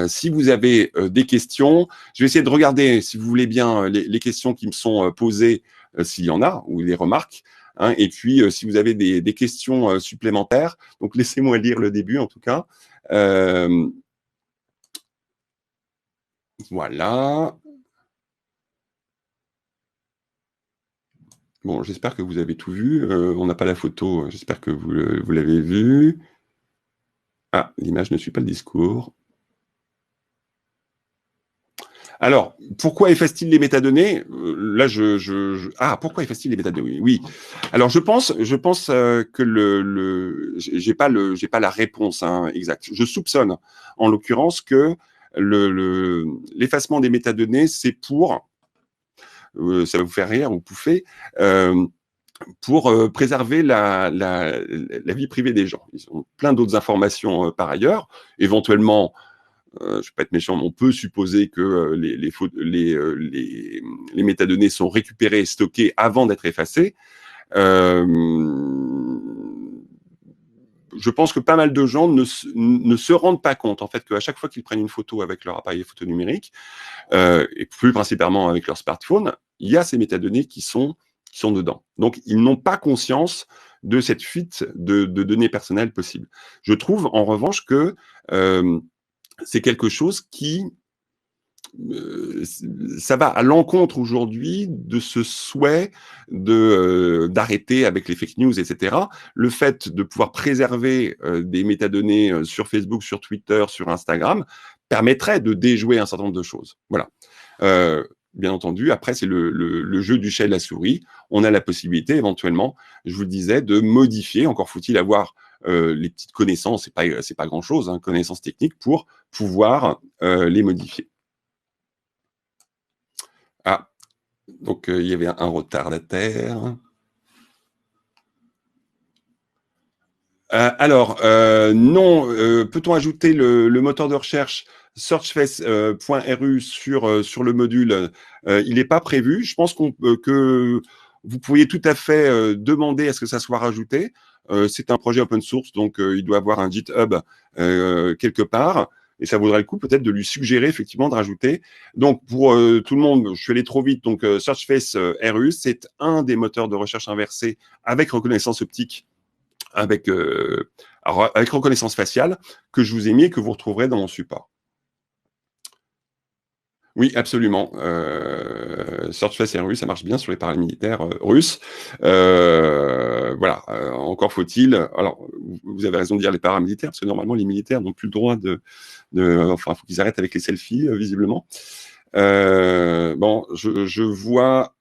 si vous avez des questions. Je vais essayer de regarder, si vous voulez bien, les questions qui me sont posées, s'il y en a, ou les remarques. Hein, et puis, si vous avez des questions supplémentaires, donc laissez-moi lire le début en tout cas. Voilà. Bon, j'espère que vous avez tout vu. On n'a pas la photo, j'espère que vous l'avez vu. Ah, l'image ne suit pas le discours. Alors, pourquoi efface-t-il les métadonnées? Là, pourquoi efface-t-il les métadonnées? Oui. Alors, je pense que j'ai pas la réponse exacte. Je soupçonne, en l'occurrence, que l'effacement des métadonnées, c'est pour, ça va vous faire rire ou pouffer, pour préserver la vie privée des gens. Ils ont plein d'autres informations par ailleurs, éventuellement. Je ne vais pas être méchant, mais on peut supposer que les métadonnées sont récupérées et stockées avant d'être effacées. Je pense que pas mal de gens ne se rendent pas compte, en fait, qu'à chaque fois qu'ils prennent une photo avec leur appareil photo numérique, et plus principalement avec leur smartphone, il y a ces métadonnées qui sont dedans. Donc, ils n'ont pas conscience de cette fuite de données personnelles possible. Je trouve, en revanche, que c'est quelque chose qui ça va à l'encontre aujourd'hui de ce souhait d'arrêter avec les fake news, etc. Le fait de pouvoir préserver des métadonnées sur Facebook, sur Twitter, sur Instagram permettrait de déjouer un certain nombre de choses. Voilà. Bien entendu, après, c'est le jeu du chat et de la souris. On a la possibilité, éventuellement, je vous le disais, de modifier. Encore faut-il avoir les petites connaissances, c'est pas grand-chose, hein, connaissances techniques, pour pouvoir les modifier. Ah, donc il y avait un retardataire. Alors, non, peut-on ajouter le moteur de recherche searchface.ru sur le module? Il n'est pas prévu. Je pense que vous pourriez tout à fait demander à ce que ça soit rajouté. C'est un projet open source, donc il doit avoir un GitHub quelque part. Et ça vaudrait le coup peut-être de lui suggérer effectivement de rajouter. Donc pour tout le monde, je suis allé trop vite. Donc Searchface.ru, c'est un des moteurs de recherche inversés avec reconnaissance optique, avec reconnaissance faciale, que je vous ai mis et que vous retrouverez dans mon support. Oui, absolument. Searchface.ru, ça marche bien sur les paramilitaires russes. Voilà. Encore faut-il. Alors, vous avez raison de dire les paramilitaires, parce que normalement, les militaires n'ont plus le droit enfin, il faut qu'ils arrêtent avec les selfies, visiblement. Bon, je vois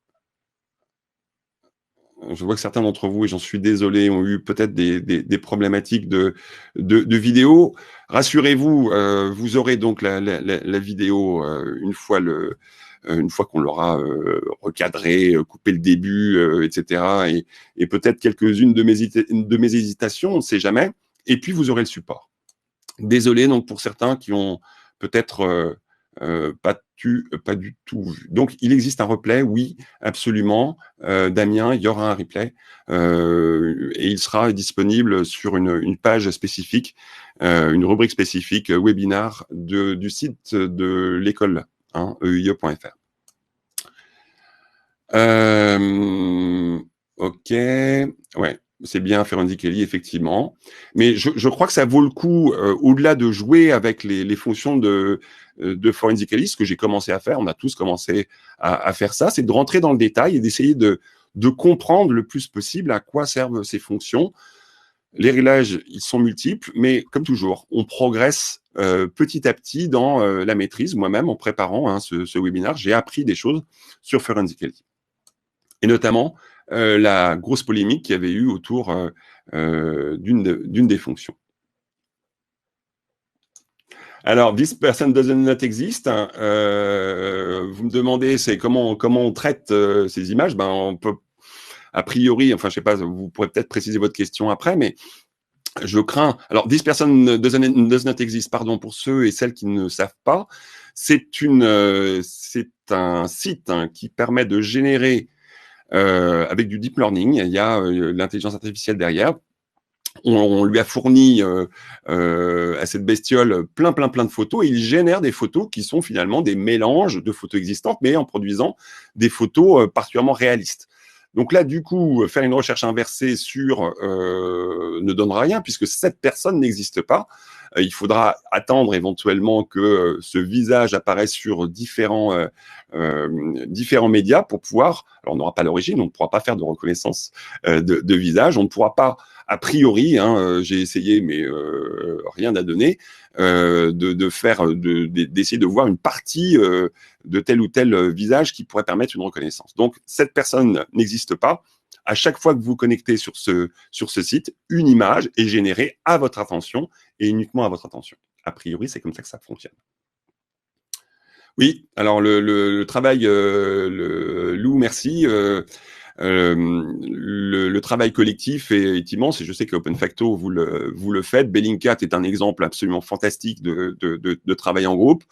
que certains d'entre vous, et j'en suis désolé, ont eu peut-être des problématiques de vidéo. Rassurez-vous, vous aurez donc la vidéo une fois qu'on l'aura recadré, coupé le début, etc. Et peut-être quelques-unes de mes hésitations, on ne sait jamais. Et puis, vous aurez le support. Désolé donc pour certains qui ont peut-être pas du tout vu. Donc, il existe un replay, oui, absolument. Damien, il y aura un replay et il sera disponible sur une page spécifique, une rubrique spécifique webinar du site de l'école, EUIE.fr. Ok, ouais. C'est bien Ferrandichelli, effectivement. Mais je crois que ça vaut le coup, au-delà de jouer avec les fonctions de Forensically, ce que j'ai commencé à faire, on a tous commencé à faire ça, c'est de rentrer dans le détail et d'essayer de comprendre le plus possible à quoi servent ces fonctions. Les réglages, ils sont multiples, mais comme toujours, on progresse petit à petit dans la maîtrise. Moi-même, en préparant ce webinaire, j'ai appris des choses sur Forensically. Et notamment la grosse polémique qu'il y avait eu autour d'une des fonctions. Alors, this person doesn't not exist. Vous me demandez, c'est comment on traite ces images. Ben, on peut. a priori, enfin, je sais pas, vous pourrez peut-être préciser votre question après, mais je crains. Alors, 10 personnes does not exist, pardon, pour ceux et celles qui ne savent pas. C'est un site qui permet de générer avec du deep learning. Il y a l'intelligence artificielle derrière. On lui a fourni à cette bestiole plein de photos et il génère des photos qui sont finalement des mélanges de photos existantes, mais en produisant des photos particulièrement réalistes. Donc là, du coup, faire une recherche inversée sur ne donnera rien puisque cette personne n'existe pas. Il faudra attendre éventuellement que ce visage apparaisse sur différents médias pour pouvoir. Alors, on n'aura pas l'origine, on ne pourra pas faire de reconnaissance de visage, on ne pourra pas a priori, j'ai essayé, mais rien n'a donné, d'essayer de voir une partie de tel ou tel visage qui pourrait permettre une reconnaissance. Donc, cette personne n'existe pas. À chaque fois que vous connectez sur ce site, une image est générée à votre attention et uniquement à votre attention. A priori, c'est comme ça que ça fonctionne. Oui, alors le travail, Lou, merci. Le travail collectif est immense et je sais que OpenFacto, vous le faites. Bellingcat est un exemple absolument fantastique de travail en groupe.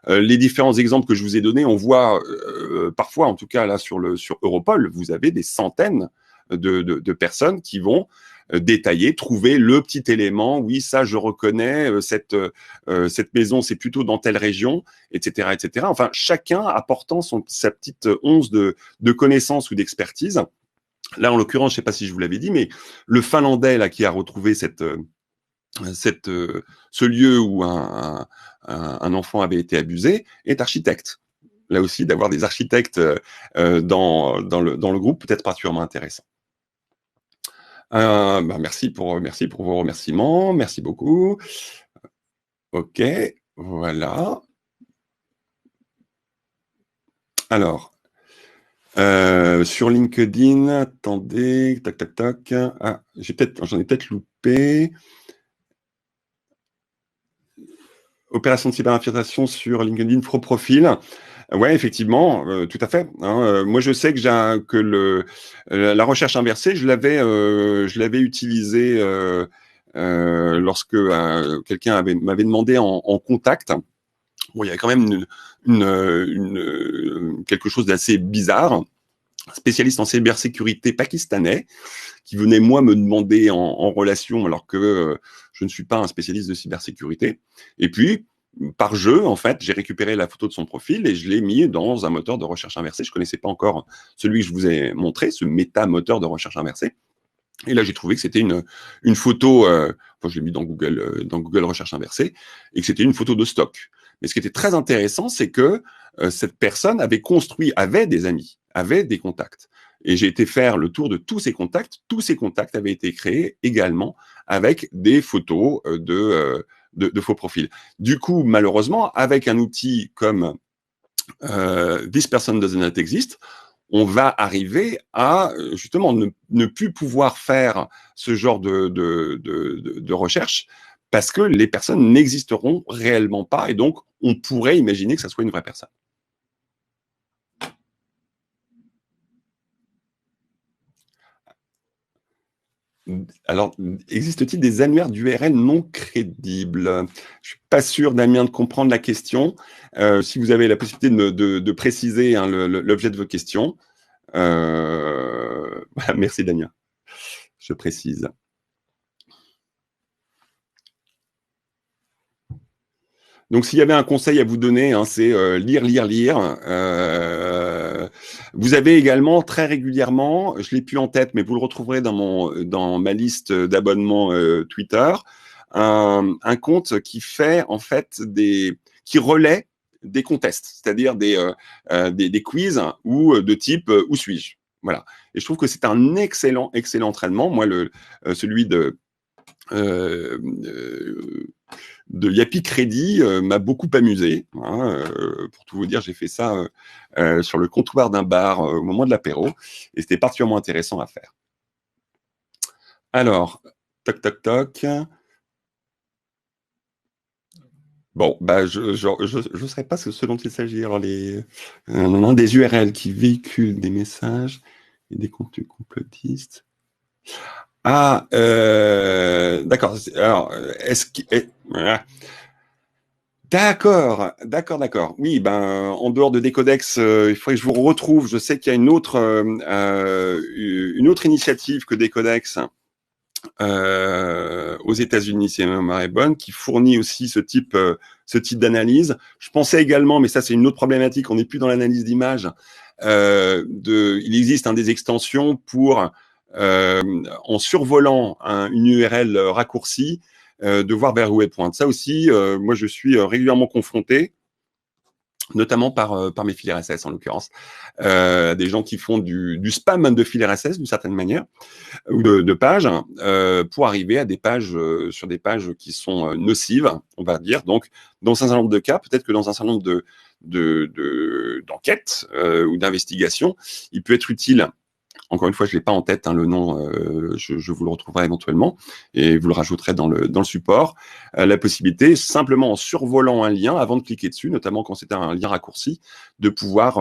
Les différents exemples que je vous ai donnés, on voit parfois, en tout cas là sur Europol, vous avez des centaines de personnes qui vont détailler, trouver le petit élément. Oui, ça, je reconnais cette maison, c'est plutôt dans telle région, etc., etc. Enfin, chacun apportant sa petite once de connaissance ou d'expertise. Là, en l'occurrence, je sais pas si je vous l'avais dit, mais le Finlandais là qui a retrouvé ce lieu où un enfant avait été abusé est architecte. Là aussi, d'avoir des architectes dans le groupe peut être particulièrement intéressant. Merci pour vos remerciements, merci beaucoup. Ok, voilà. Alors, sur LinkedIn, attendez, tac. Ah, j'en ai peut-être loupé. Opération de cyber-infiltration sur LinkedIn Pro Profil. Ouais, effectivement, tout à fait. Moi, je sais que la recherche inversée, je l'avais utilisée lorsque quelqu'un m'avait demandé en contact. Bon, il y avait quand même quelque chose d'assez bizarre. Un spécialiste en cybersécurité pakistanais qui venait moi me demander en relation alors que je ne suis pas un spécialiste de cybersécurité. Et puis par jeu, en fait, j'ai récupéré la photo de son profil et je l'ai mis dans un moteur de recherche inversée. Je connaissais pas encore celui que je vous ai montré, ce méta-moteur de recherche inversée. Et là, j'ai trouvé que c'était une photo, je l'ai mis dans Google Recherche Inversée, et que c'était une photo de stock. Mais ce qui était très intéressant, c'est que cette personne avait des amis, avait des contacts. Et j'ai été faire le tour de tous ces contacts. Tous ces contacts avaient été créés également avec des photos de faux profils. Du coup, malheureusement, avec un outil comme This Person Does Not Exist, on va arriver à justement ne plus pouvoir faire ce genre de recherche parce que les personnes n'existeront réellement pas et donc on pourrait imaginer que ça soit une vraie personne. Alors, existe-t-il des annuaires d'URL non crédibles? Je suis pas sûr, Damien, de comprendre la question. Si vous avez la possibilité de préciser l'objet de vos questions. Merci, Damien. Je précise. Donc, s'il y avait un conseil à vous donner, c'est lire. Vous avez également très régulièrement, je l'ai plus en tête, mais vous le retrouverez dans ma liste d'abonnements Twitter, un compte qui fait en fait qui relaie des contests, c'est-à-dire des quiz ou de type où suis-je. Voilà. Et je trouve que c'est un excellent entraînement. Moi, celui de Yapi Crédit m'a beaucoup amusé. Pour tout vous dire, j'ai fait ça sur le comptoir d'un bar au moment de l'apéro et c'était particulièrement intéressant à faire. Alors, toc. Bon, je ne sais pas ce dont il s'agit. Alors, des URL qui véhiculent des messages Et des contenus complotistes. Ah, d'accord. Alors, est-ce que... voilà. D'accord. Oui, ben, en dehors de Décodex, il faudrait que je vous retrouve. Je sais qu'il y a une autre initiative que Décodex aux États-Unis, si ma mémoire est bonne, qui fournit aussi ce type d'analyse. Je pensais également, mais ça c'est une autre problématique, on n'est plus dans l'analyse d'image. Il existe des extensions pour, en survolant une URL raccourcie, de voir vers où elle pointe. Ça aussi, moi je suis régulièrement confronté, notamment par mes fils RSS en l'occurrence, des gens qui font du spam de fils RSS d'une certaine manière, ou de pages, pour arriver à des pages, sur des pages qui sont nocives, on va dire. Donc, dans un certain nombre de cas, peut-être que dans un certain nombre d'enquêtes ou d'investigations, il peut être utile. Encore une fois, je l'ai pas en tête, le nom, je vous le retrouverai éventuellement et vous le rajouterez dans le support. La possibilité, simplement en survolant un lien avant de cliquer dessus, notamment quand c'est un lien raccourci, de pouvoir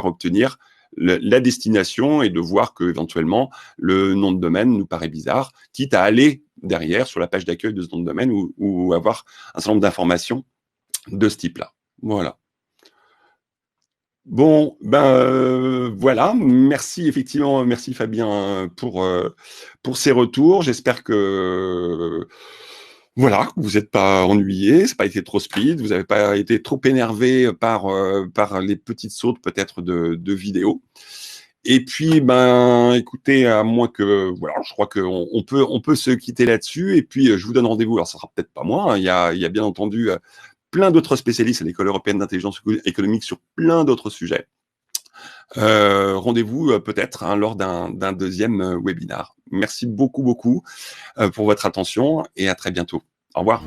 obtenir la destination et de voir que éventuellement le nom de domaine nous paraît bizarre, quitte à aller derrière sur la page d'accueil de ce nom de domaine ou avoir un certain nombre d'informations de ce type-là. Voilà. Bon, voilà. Merci effectivement, merci Fabien pour ces retours. J'espère que voilà, vous n'êtes pas ennuyé, ça n'a pas été trop speed, vous n'avez pas été trop énervé par les petites sautes peut-être de vidéos. Et puis, écoutez, à moins que, voilà, je crois qu'on peut se quitter là-dessus. Et puis, je vous donne rendez-vous. Alors, ça sera peut-être pas moi. Il y a bien entendu plein d'autres spécialistes à l'École européenne d'intelligence économique sur plein d'autres sujets. Rendez-vous peut-être lors d'un deuxième webinar. Merci beaucoup pour votre attention et à très bientôt. Au revoir.